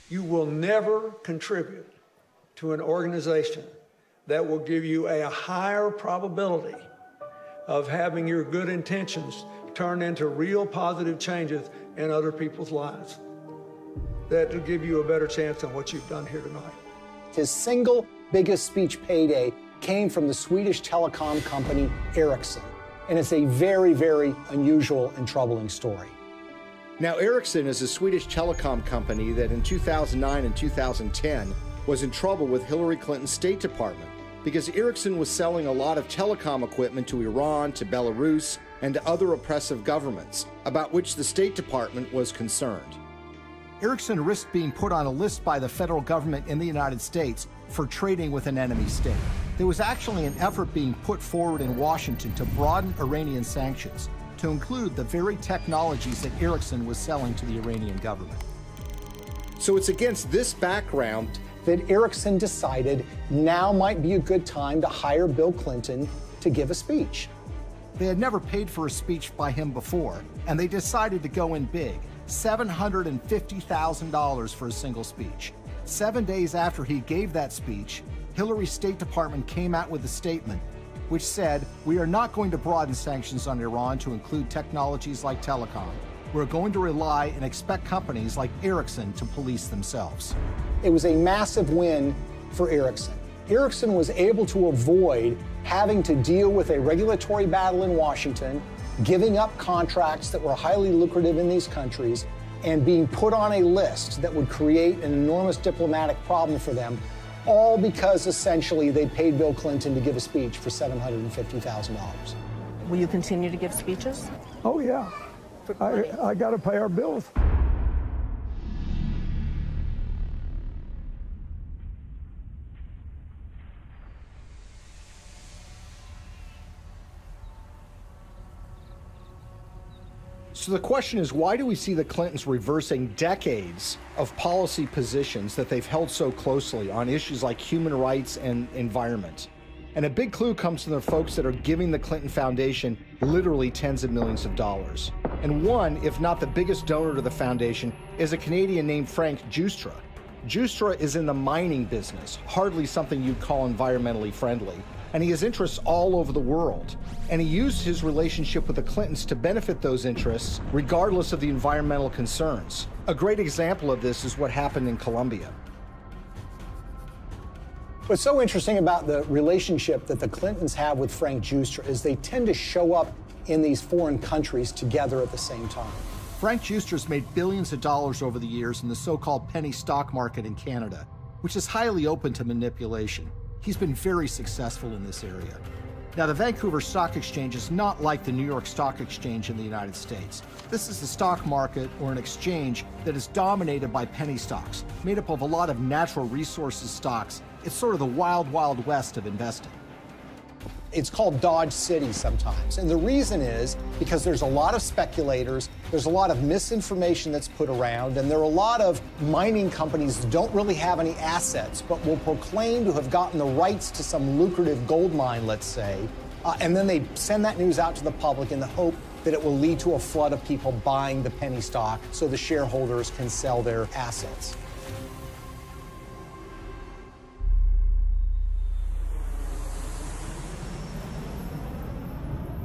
You will never contribute to an organization that will give you a higher probability of having your good intentions turn into real positive changes in other people's lives. That will give you a better chance than what you've done here tonight. His single biggest speech payday came from the Swedish telecom company Ericsson, and it's a very, very unusual and troubling story. Now, Ericsson is a Swedish telecom company that in 2009 and 2010 was in trouble with Hillary Clinton's State Department because Ericsson was selling a lot of telecom equipment to Iran, to Belarus, and to other oppressive governments, about which the State Department was concerned. Ericsson risked being put on a list by the federal government in the United States for trading with an enemy state. There was actually an effort being put forward in Washington to broaden Iranian sanctions to include the very technologies that Ericsson was selling to the Iranian government. So it's against this background that Ericsson decided now might be a good time to hire Bill Clinton to give a speech. They had never paid for a speech by him before, and they decided to go in big, $750,000 for a single speech. 7 days after he gave that speech, Hillary's State Department came out with a statement which said, "We are not going to broaden sanctions on Iran to include technologies like telecom. We're going to rely and expect companies like Ericsson to police themselves." It was a massive win for Ericsson. Ericsson was able to avoid having to deal with a regulatory battle in Washington, giving up contracts that were highly lucrative in these countries, and being put on a list that would create an enormous diplomatic problem for them, all because essentially they paid Bill Clinton to give a speech for $750,000. Will you continue to give speeches? Oh, yeah. I got to pay our bills. So the question is, why do we see the Clintons reversing decades of policy positions that they've held so closely on issues like human rights and environment? And a big clue comes from the folks that are giving the Clinton Foundation literally tens of millions of dollars. And one, if not the biggest donor to the foundation, is a Canadian named Frank Giustra. Giustra is in the mining business, hardly something you'd call environmentally friendly. And he has interests all over the world. And he used his relationship with the Clintons to benefit those interests, regardless of the environmental concerns. A great example of this is what happened in Colombia. What's so interesting about the relationship that the Clintons have with Frank Giustra is they tend to show up in these foreign countries together at the same time. Frank Giustra's made billions of dollars over the years in the so-called penny stock market in Canada, which is highly open to manipulation. He's been very successful in this area. Now, the Vancouver Stock Exchange is not like the New York Stock Exchange in the United States. This is a stock market or an exchange that is dominated by penny stocks, made up of a lot of natural resources stocks. It's sort of the wild, wild west of investing. It's called Dodge City sometimes. And the reason is because there's a lot of speculators, there's a lot of misinformation that's put around, and there are a lot of mining companies that don't really have any assets, but will proclaim to have gotten the rights to some lucrative gold mine, let's say, and then they send that news out to the public in the hope that it will lead to a flood of people buying the penny stock so the shareholders can sell their assets.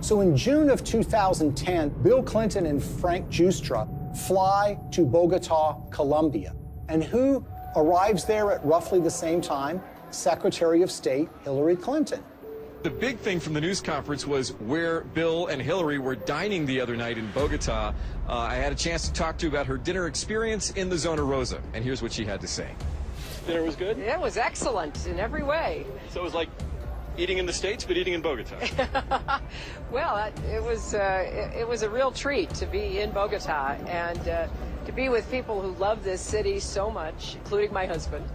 So in June of 2010, Bill Clinton and Frank Giustra fly to Bogota, Colombia. And who arrives there at roughly the same time? Secretary of State Hillary Clinton. The big thing from the news conference was where Bill and Hillary were dining the other night in Bogota. I had a chance to talk to about her dinner experience in the Zona Rosa, and here's what she had to say. Dinner was good? It was excellent in every way. So it was like eating in the States, but eating in Bogota. Well, it was a real treat to be in Bogota and to be with people who love this city so much, including my husband.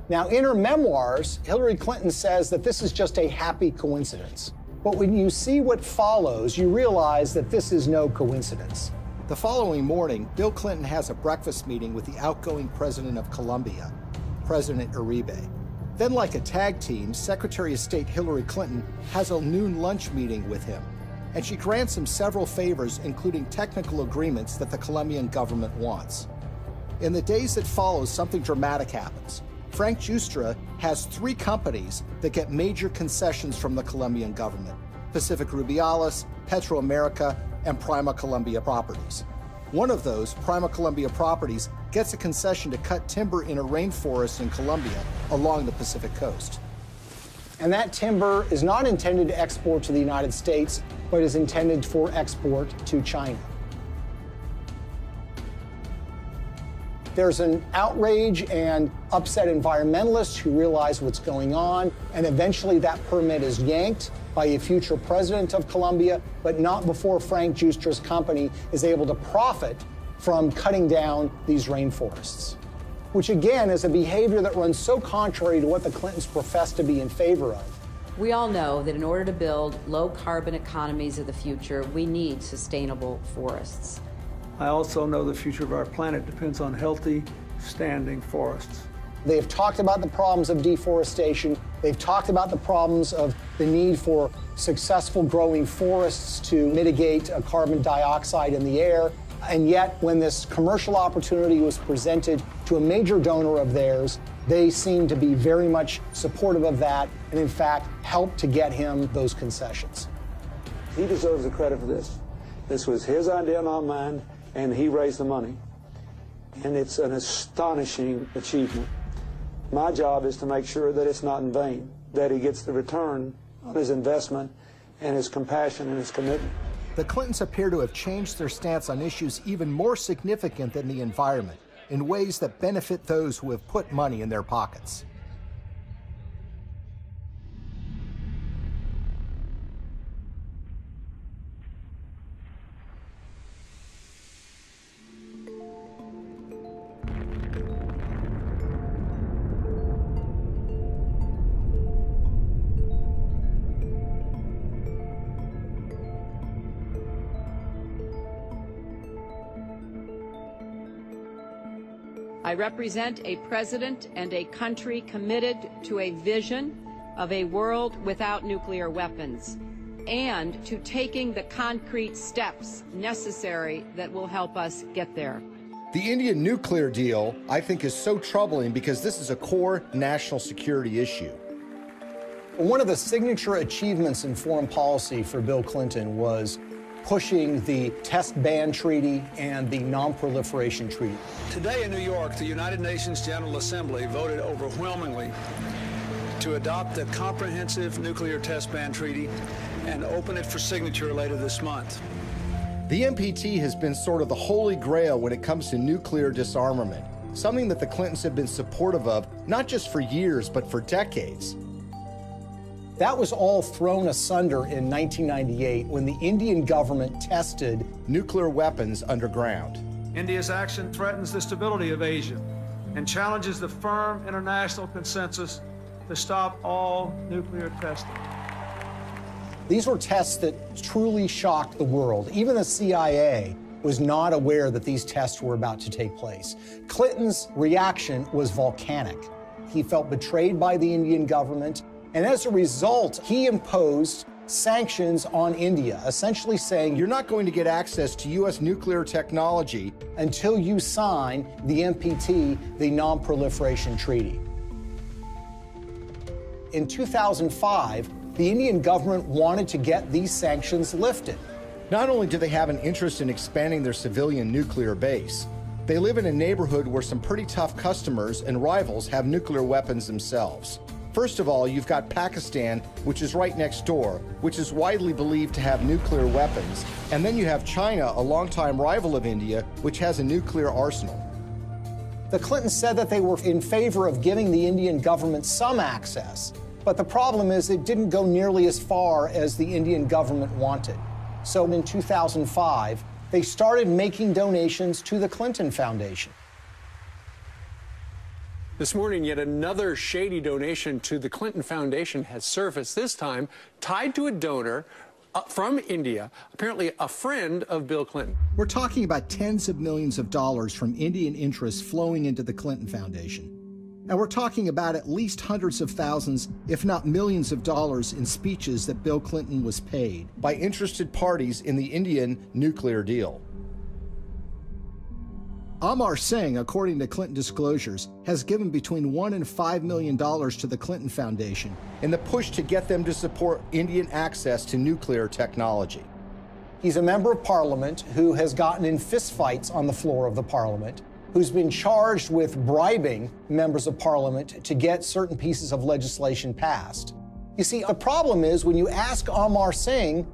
Now, in her memoirs, Hillary Clinton says that this is just a happy coincidence. But when you see what follows, you realize that this is no coincidence. The following morning, Bill Clinton has a breakfast meeting with the outgoing president of Colombia, President Uribe. Then, like a tag team, Secretary of State Hillary Clinton has a noon lunch meeting with him, and she grants him several favors, including technical agreements that the Colombian government wants. In the days that follow, something dramatic happens. Frank Giustra has 3 companies that get major concessions from the Colombian government: Pacific Rubiales, Petroamerica, and Prima Colombia Properties. One of those, Prima Colombia Properties, gets a concession to cut timber in a rainforest in Colombia along the Pacific coast. And that timber is not intended to export to the United States, but is intended for export to China. There's an outrage and upset environmentalists who realize what's going on, and eventually that permit is yanked by a future president of Colombia, but not before Frank Giustra's company is able to profit from cutting down these rainforests, which again is a behavior that runs so contrary to what the Clintons profess to be in favor of. We all know that in order to build low-carbon economies of the future, we need sustainable forests. I also know the future of our planet depends on healthy, standing forests. They've talked about the problems of deforestation. They've talked about the problems of the need for successful growing forests to mitigate carbon dioxide in the air. And yet, when this commercial opportunity was presented to a major donor of theirs, they seemed to be very much supportive of that and, in fact, helped to get him those concessions. He deserves the credit for this. This was his idea, not mine, and he raised the money. And it's an astonishing achievement. My job is to make sure that it's not in vain, that he gets the return on his investment and his compassion and his commitment. The Clintons appear to have changed their stance on issues even more significant than the environment, in ways that benefit those who have put money in their pockets. I represent a president and a country committed to a vision of a world without nuclear weapons and to taking the concrete steps necessary that will help us get there. The Indian nuclear deal, I think, is so troubling because this is a core national security issue. One of the signature achievements in foreign policy for Bill Clinton was pushing the Test Ban Treaty and the Non-Proliferation Treaty. Today in New York, the United Nations General Assembly voted overwhelmingly to adopt the Comprehensive Nuclear Test Ban Treaty and open it for signature later this month. The NPT has been sort of the holy grail when it comes to nuclear disarmament, something that the Clintons have been supportive of, not just for years, but for decades. That was all thrown asunder in 1998 when the Indian government tested nuclear weapons underground. India's action threatens the stability of Asia and challenges the firm international consensus to stop all nuclear testing. These were tests that truly shocked the world. Even the CIA was not aware that these tests were about to take place. Clinton's reaction was volcanic. He felt betrayed by the Indian government, and as a result, he imposed sanctions on India, essentially saying, you're not going to get access to U.S. nuclear technology until you sign the NPT, the Non-Proliferation Treaty. In 2005, the Indian government wanted to get these sanctions lifted. Not only do they have an interest in expanding their civilian nuclear base, they live in a neighborhood where some pretty tough customers and rivals have nuclear weapons themselves. First of all, you've got Pakistan, which is right next door, which is widely believed to have nuclear weapons. And then you have China, a longtime rival of India, which has a nuclear arsenal. The Clintons said that they were in favor of giving the Indian government some access, but the problem is it didn't go nearly as far as the Indian government wanted. So in 2005, they started making donations to the Clinton Foundation. This morning, yet another shady donation to the Clinton Foundation has surfaced, this time tied to a donor from India, apparently a friend of Bill Clinton. We're talking about tens of millions of dollars from Indian interests flowing into the Clinton Foundation. And we're talking about at least hundreds of thousands, if not millions of dollars in speeches that Bill Clinton was paid by interested parties in the Indian nuclear deal. Amassing, according to Clinton disclosures, has given between $1 and $5 million to the Clinton Foundation in the push to get them to support Indian access to nuclear technology. He's a member of parliament who has gotten in fistfights on the floor of the parliament, who's been charged with bribing members of parliament to get certain pieces of legislation passed. You see, the problem is when you ask Amassing,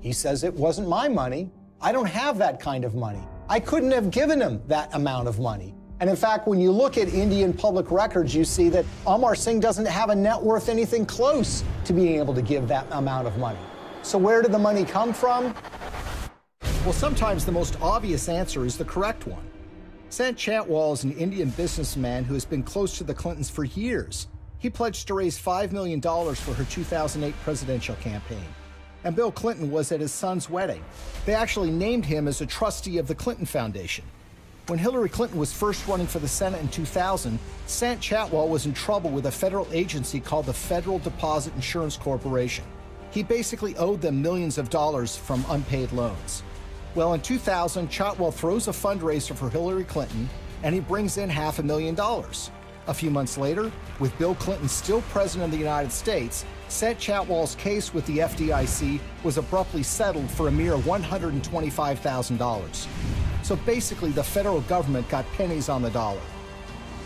he says it wasn't my money. I don't have that kind of money. I couldn't have given him that amount of money. And in fact, when you look at Indian public records, you see that Amassing doesn't have a net worth anything close to being able to give that amount of money. So where did the money come from? Well, sometimes the most obvious answer is the correct one. Sant Chhatwal is an Indian businessman who has been close to the Clintons for years. He pledged to raise $5 million for her 2008 presidential campaign. And Bill Clinton was at his son's wedding. They actually named him as a trustee of the Clinton Foundation. When Hillary Clinton was first running for the Senate in 2000, Sant Chhatwal was in trouble with a federal agency called the Federal Deposit Insurance Corporation. He basically owed them millions of dollars from unpaid loans. Well, in 2000, Chhatwal throws a fundraiser for Hillary Clinton, and he brings in $500,000. A few months later, with Bill Clinton still president of the United States, Sant Chhatwal's case with the FDIC was abruptly settled for a mere $125,000. So basically, the federal government got pennies on the dollar.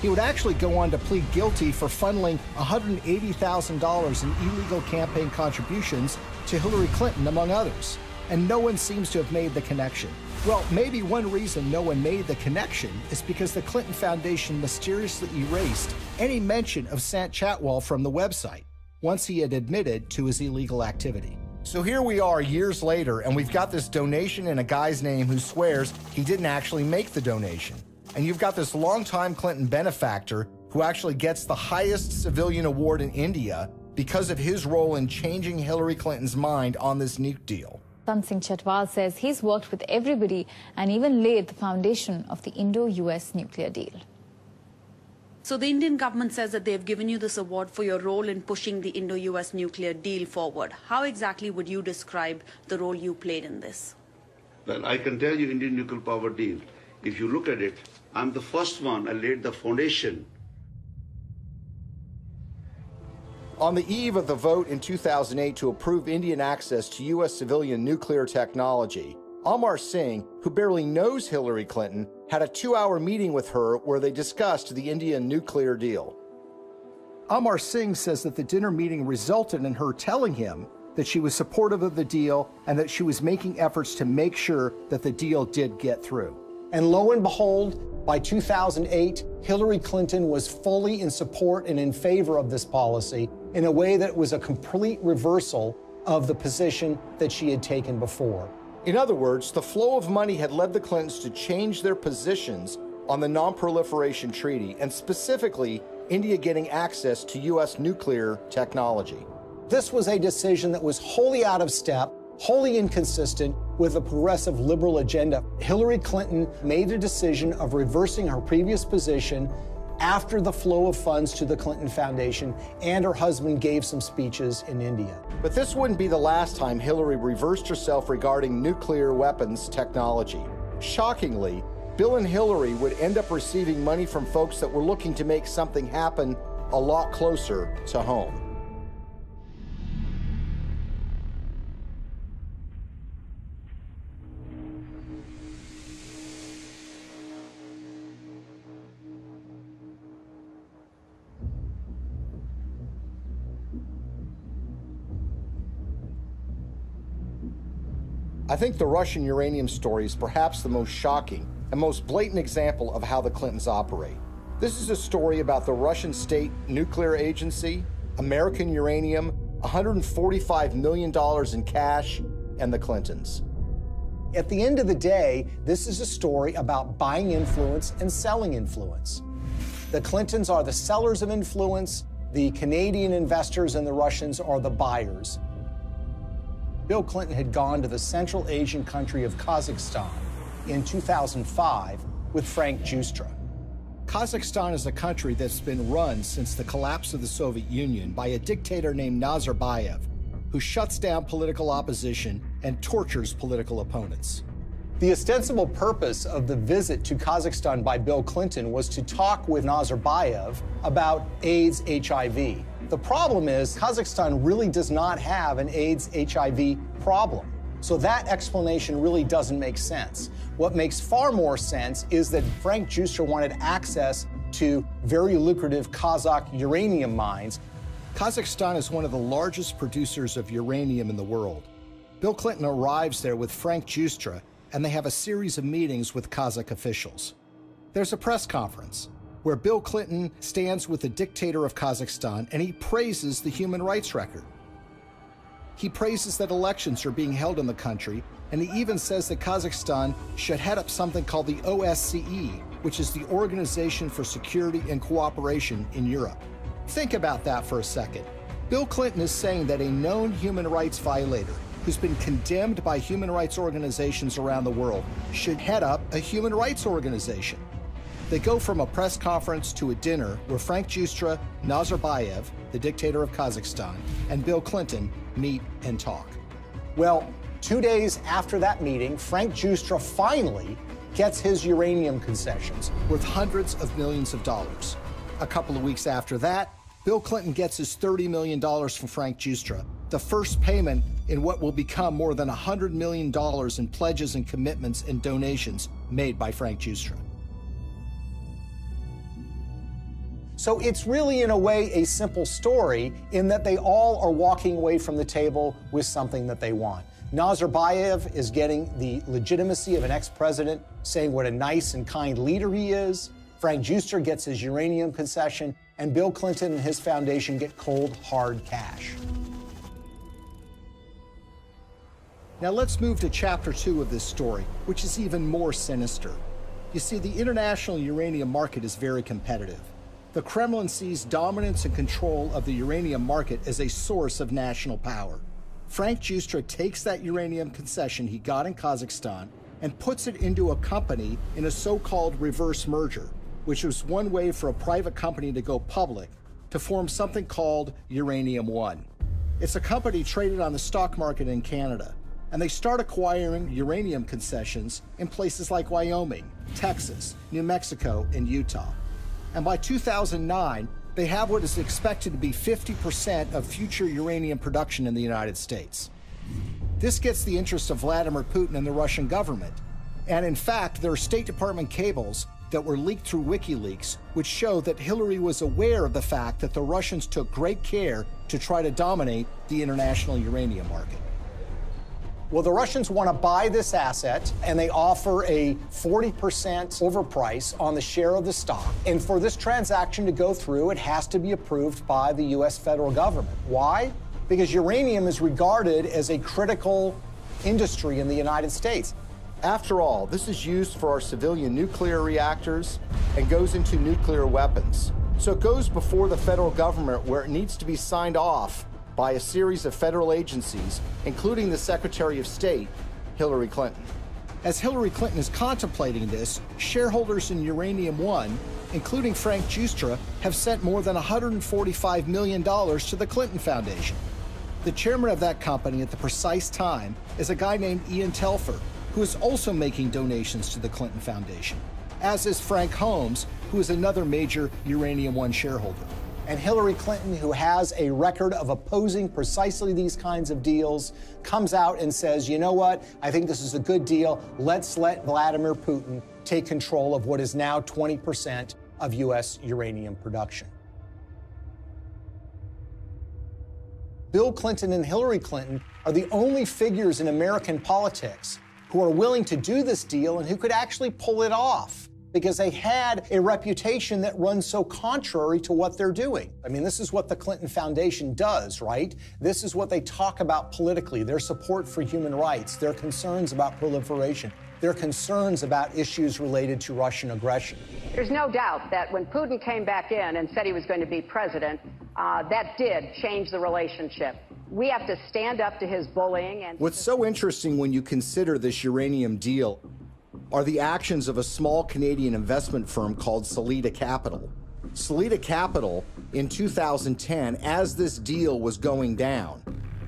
He would actually go on to plead guilty for funneling $180,000 in illegal campaign contributions to Hillary Clinton, among others. And no one seems to have made the connection. Well, maybe one reason no one made the connection is because the Clinton Foundation mysteriously erased any mention of Sant Chhatwal from the website once he had admitted to his illegal activity. So here we are years later, and we've got this donation in a guy's name who swears he didn't actually make the donation. And you've got this longtime Clinton benefactor who actually gets the highest civilian award in India because of his role in changing Hillary Clinton's mind on this nuke deal. Sant Chhatwal says he's worked with everybody and even laid the foundation of the Indo-US nuclear deal. So the Indian government says that they've given you this award for your role in pushing the Indo-US nuclear deal forward. How exactly would you describe the role you played in this? Well, I can tell you Indian nuclear power deal. If you look at it, I'm the first one. I laid the foundation. On the eve of the vote in 2008 to approve Indian access to U.S. civilian nuclear technology, Amassing, who barely knows Hillary Clinton, had a 2-hour meeting with her where they discussed the Indian nuclear deal. Amassing says that the dinner meeting resulted in her telling him that she was supportive of the deal and that she was making efforts to make sure that the deal did get through. And lo and behold, by 2008, Hillary Clinton was fully in support and in favor of this policy in a way that was a complete reversal of the position that she had taken before. In other words, the flow of money had led the Clintons to change their positions on the Non-Proliferation Treaty, and specifically, India getting access to U.S. nuclear technology. This was a decision that was wholly out of step, wholly inconsistent with a progressive liberal agenda. Hillary Clinton made a decision of reversing her previous position after the flow of funds to the Clinton Foundation, and her husband gave some speeches in India. But this wouldn't be the last time Hillary reversed herself regarding nuclear weapons technology. Shockingly, Bill and Hillary would end up receiving money from folks that were looking to make something happen a lot closer to home. I think the Russian uranium story is perhaps the most shocking and most blatant example of how the Clintons operate. This is a story about the Russian State Nuclear Agency, American uranium, $145 million in cash, and the Clintons. At the end of the day, this is a story about buying influence and selling influence. The Clintons are the sellers of influence, the Canadian investors and the Russians are the buyers. Bill Clinton had gone to the Central Asian country of Kazakhstan in 2005 with Frank Giustra. Kazakhstan is a country that's been run since the collapse of the Soviet Union by a dictator named Nazarbayev, who shuts down political opposition and tortures political opponents. The ostensible purpose of the visit to Kazakhstan by Bill Clinton was to talk with Nazarbayev about AIDS, HIV. The problem is Kazakhstan really does not have an AIDS, HIV problem. So that explanation really doesn't make sense. What makes far more sense is that Frank Giustra wanted access to very lucrative Kazakh uranium mines. Kazakhstan is one of the largest producers of uranium in the world. Bill Clinton arrives there with Frank Giustra, and they have a series of meetings with Kazakh officials. There's a press conference where Bill Clinton stands with the dictator of Kazakhstan and he praises the human rights record. He praises that elections are being held in the country, and he even says that Kazakhstan should head up something called the OSCE, which is the Organization for Security and Cooperation in Europe. Think about that for a second. Bill Clinton is saying that a known human rights violator who's been condemned by human rights organizations around the world should head up a human rights organization. They go from a press conference to a dinner where Frank Giustra, Nazarbayev, the dictator of Kazakhstan, and Bill Clinton meet and talk. Well, 2 days after that meeting, Frank Giustra finally gets his uranium concessions worth hundreds of millions of dollars. A couple of weeks after that, Bill Clinton gets his $30 million from Frank Giustra, the first payment in what will become more than $100 million in pledges and commitments and donations made by Frank Giustra. So it's really, in a way, a simple story in that they all are walking away from the table with something that they want. Nazarbayev is getting the legitimacy of an ex-president, saying what a nice and kind leader he is. Frank Giustra gets his uranium concession, and Bill Clinton and his foundation get cold, hard cash. Now let's move to chapter 2 of this story, which is even more sinister. You see, the international uranium market is very competitive. The Kremlin sees dominance and control of the uranium market as a source of national power. Frank Giustra takes that uranium concession he got in Kazakhstan and puts it into a company in a so-called reverse merger, which was one way for a private company to go public to form something called Uranium One. It's a company traded on the stock market in Canada, and they start acquiring uranium concessions in places like Wyoming, Texas, New Mexico, and Utah. And by 2009, they have what is expected to be 50% of future uranium production in the United States. This gets the interest of Vladimir Putin and the Russian government. And in fact, there are State Department cables that were leaked through WikiLeaks, which show that Hillary was aware of the fact that the Russians took great care to try to dominate the international uranium market. Well, the Russians want to buy this asset, and they offer a 40% overprice on the share of the stock. And for this transaction to go through, it has to be approved by the U.S. federal government. Why? Because uranium is regarded as a critical industry in the United States. After all, this is used for our civilian nuclear reactors and goes into nuclear weapons. So it goes before the federal government, where it needs to be signed off by a series of federal agencies, including the Secretary of State, Hillary Clinton. As Hillary Clinton is contemplating this, shareholders in Uranium One, including Frank Giustra, have sent more than $145 million to the Clinton Foundation. The chairman of that company at the precise time is a guy named Ian Telfer, who is also making donations to the Clinton Foundation, as is Frank Holmes, who is another major Uranium One shareholder. And Hillary Clinton, who has a record of opposing precisely these kinds of deals, comes out and says, you know what, I think this is a good deal. Let's let Vladimir Putin take control of what is now 20% of U.S. uranium production. Bill Clinton and Hillary Clinton are the only figures in American politics who are willing to do this deal and who could actually pull it off. because they had a reputation that runs so contrary to what they're doing. I mean, this is what the Clinton Foundation does, right? This is what they talk about politically, their support for human rights, their concerns about proliferation, their concerns about issues related to Russian aggression. There's no doubt that when Putin came back in and said he was going to be president, that did change the relationship. We have to stand up to his bullying. And what's so interesting when you consider this uranium deal are the actions of a small Canadian investment firm called Salida Capital. Salida Capital, in 2010, as this deal was going down,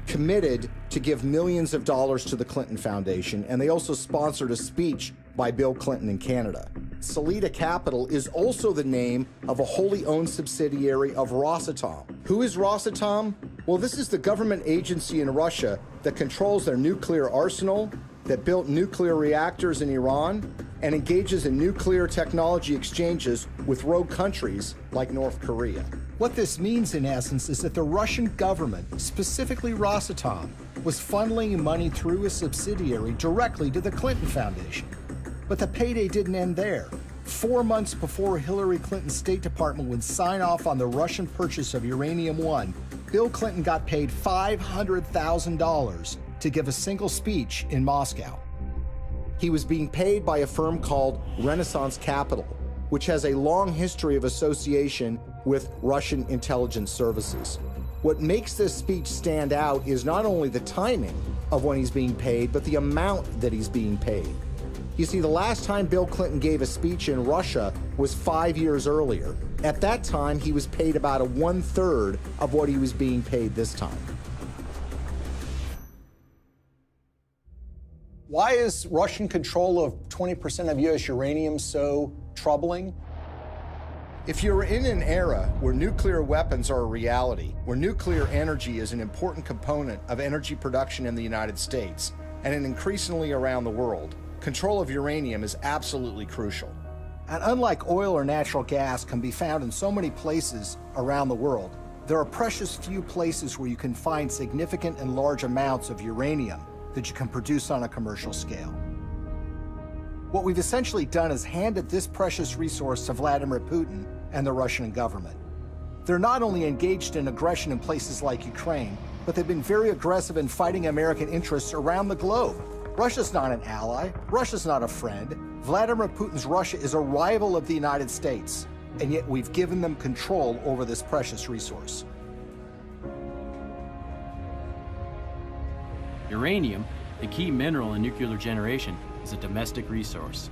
committed to give millions of dollars to the Clinton Foundation, and they also sponsored a speech by Bill Clinton in Canada. Salida Capital is also the name of a wholly owned subsidiary of Rosatom. Who is Rosatom? Well, this is the government agency in Russia that controls their nuclear arsenal, that built nuclear reactors in Iran, and engages in nuclear technology exchanges with rogue countries like North Korea. What this means, in essence, is that the Russian government, specifically Rosatom, was funneling money through a subsidiary directly to the Clinton Foundation. But the payday didn't end there. 4 months before Hillary Clinton's State Department would sign off on the Russian purchase of uranium-1, Bill Clinton got paid $500,000 to give a single speech in Moscow. He was being paid by a firm called Renaissance Capital, which has a long history of association with Russian intelligence services. What makes this speech stand out is not only the timing of when he's being paid, but the amount that he's being paid. You see, the last time Bill Clinton gave a speech in Russia was 5 years earlier. At that time, he was paid about 1/3 of what he was being paid this time. Why is Russian control of 20% of U.S. uranium so troubling? If you're in an era where nuclear weapons are a reality, where nuclear energy is an important component of energy production in the United States, and increasingly around the world, control of uranium is absolutely crucial. And unlike oil or natural gas can be found in so many places around the world, there are precious few places where you can find significant and large amounts of uranium that you can produce on a commercial scale. What we've essentially done is handed this precious resource to Vladimir Putin and the Russian government. They're not only engaged in aggression in places like Ukraine, but they've been very aggressive in fighting American interests around the globe. Russia's not an ally. Russia's not a friend. Vladimir Putin's Russia is a rival of the United States, and yet we've given them control over this precious resource. Uranium, the key mineral in nuclear generation, is a domestic resource.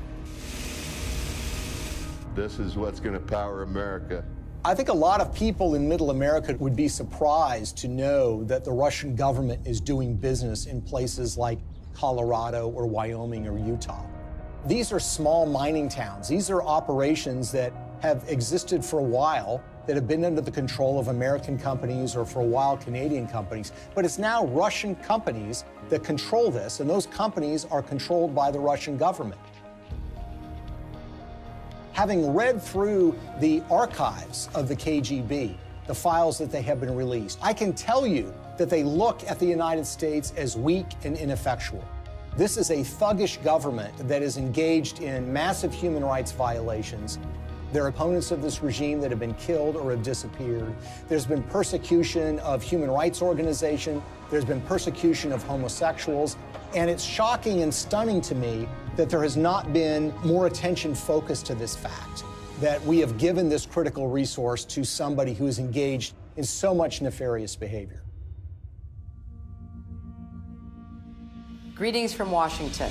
This is what's going to power America. I think a lot of people in Middle America would be surprised to know that the Russian government is doing business in places like Colorado or Wyoming or Utah. These are small mining towns. These are operations that have existed for a while, that have been under the control of American companies or for a while Canadian companies. But it's now Russian companies that control this, and those companies are controlled by the Russian government. Having read through the archives of the KGB, the files that they have been released, I can tell you that they look at the United States as weak and ineffectual. This is a thuggish government that is engaged in massive human rights violations. There are opponents of this regime that have been killed or have disappeared. There's been persecution of human rights organizations. There's been persecution of homosexuals. And it's shocking and stunning to me that there has not been more attention focused to this fact, that we have given this critical resource to somebody who is engaged in so much nefarious behavior. Greetings from Washington.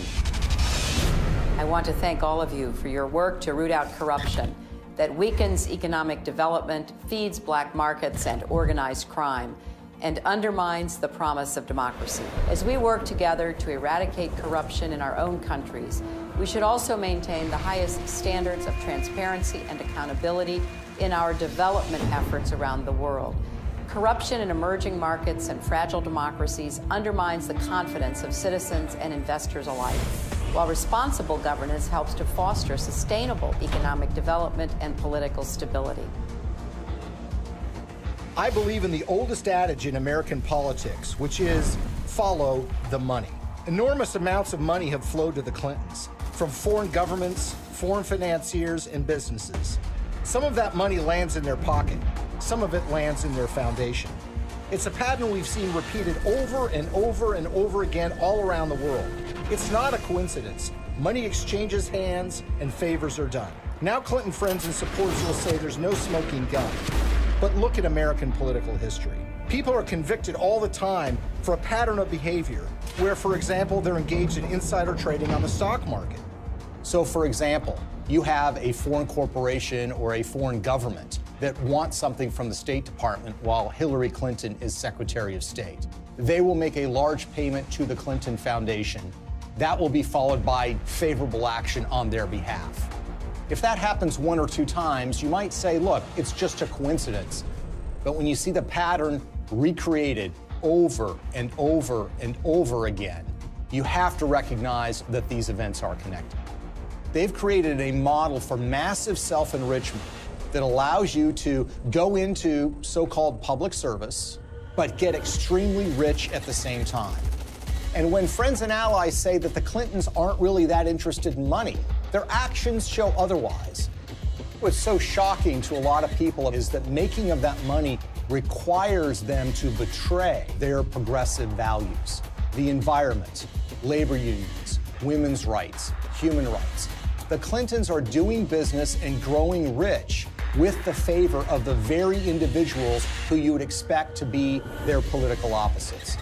I want to thank all of you for your work to root out corruption that weakens economic development, feeds black markets and organized crime, and undermines the promise of democracy. As we work together to eradicate corruption in our own countries, we should also maintain the highest standards of transparency and accountability in our development efforts around the world. Corruption in emerging markets and fragile democracies undermines the confidence of citizens and investors alike, while responsible governance helps to foster sustainable economic development and political stability. I believe in the oldest adage in American politics, which is follow the money. Enormous amounts of money have flowed to the Clintons, from foreign governments, foreign financiers, and businesses. Some of that money lands in their pocket. Some of it lands in their foundation. It's a pattern we've seen repeated over and over and over again all around the world. It's not a coincidence. Money exchanges hands and favors are done. Now Clinton friends and supporters will say there's no smoking gun. But look at American political history. People are convicted all the time for a pattern of behavior where, for example, they're engaged in insider trading on the stock market. So, for example, you have a foreign corporation or a foreign government that wants something from the State Department while Hillary Clinton is Secretary of State. They will make a large payment to the Clinton Foundation. That will be followed by favorable action on their behalf. If that happens 1 or 2 times, you might say, look, it's just a coincidence. But when you see the pattern recreated over and over and over again, you have to recognize that these events are connected. They've created a model for massive self-enrichment that allows you to go into so-called public service, but get extremely rich at the same time. And when friends and allies say that the Clintons aren't really that interested in money, their actions show otherwise. What's so shocking to a lot of people is that making of that money requires them to betray their progressive values, the environment, labor unions, women's rights, human rights. The Clintons are doing business and growing rich with the favor of the very individuals who you would expect to be their political opposites.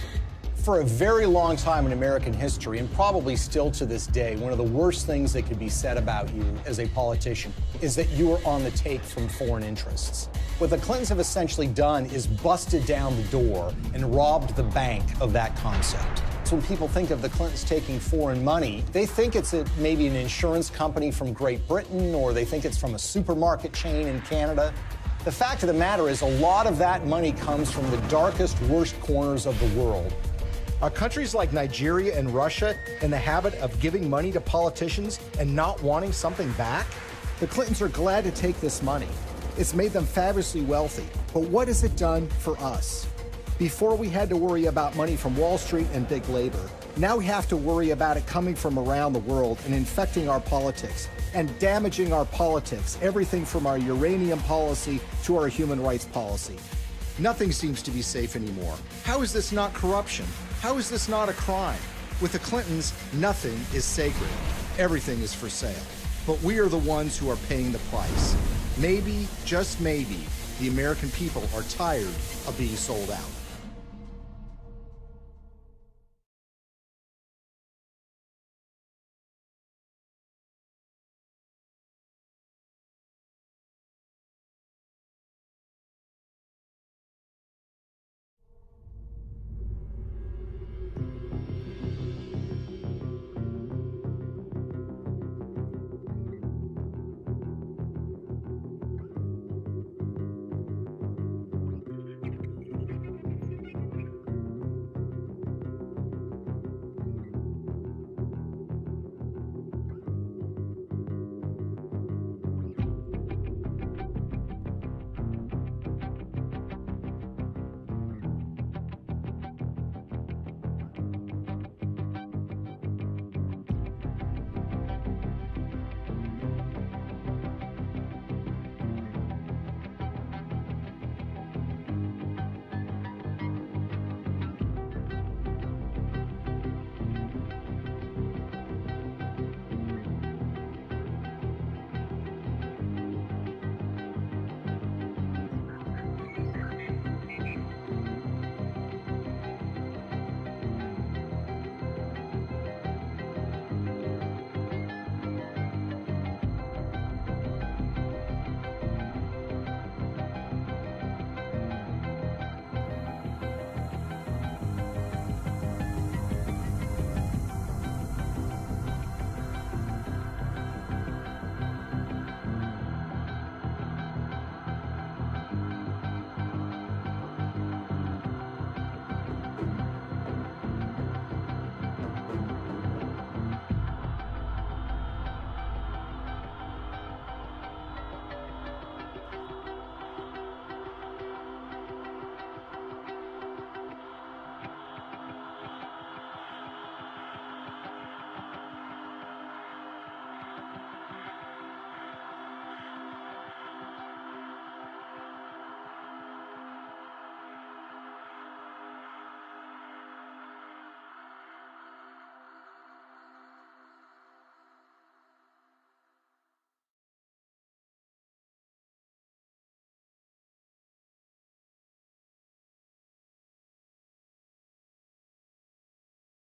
For a very long time in American history, and probably still to this day, one of the worst things that could be said about you as a politician is that you are on the take from foreign interests. What the Clintons have essentially done is busted down the door and robbed the bank of that concept. So when people think of the Clintons taking foreign money, they think it's maybe an insurance company from Great Britain, or they think it's from a supermarket chain in Canada. The fact of the matter is a lot of that money comes from the darkest, worst corners of the world. Are countries like Nigeria and Russia in the habit of giving money to politicians and not wanting something back? The Clintons are glad to take this money. It's made them fabulously wealthy. But what has it done for us? Before we had to worry about money from Wall Street and big labor, now we have to worry about it coming from around the world and infecting our politics and damaging our politics, everything from our uranium policy to our human rights policy. Nothing seems to be safe anymore. How is this not corruption? How is this not a crime? With the Clintons, nothing is sacred. Everything is for sale. But we are the ones who are paying the price. Maybe, just maybe, the American people are tired of being sold out.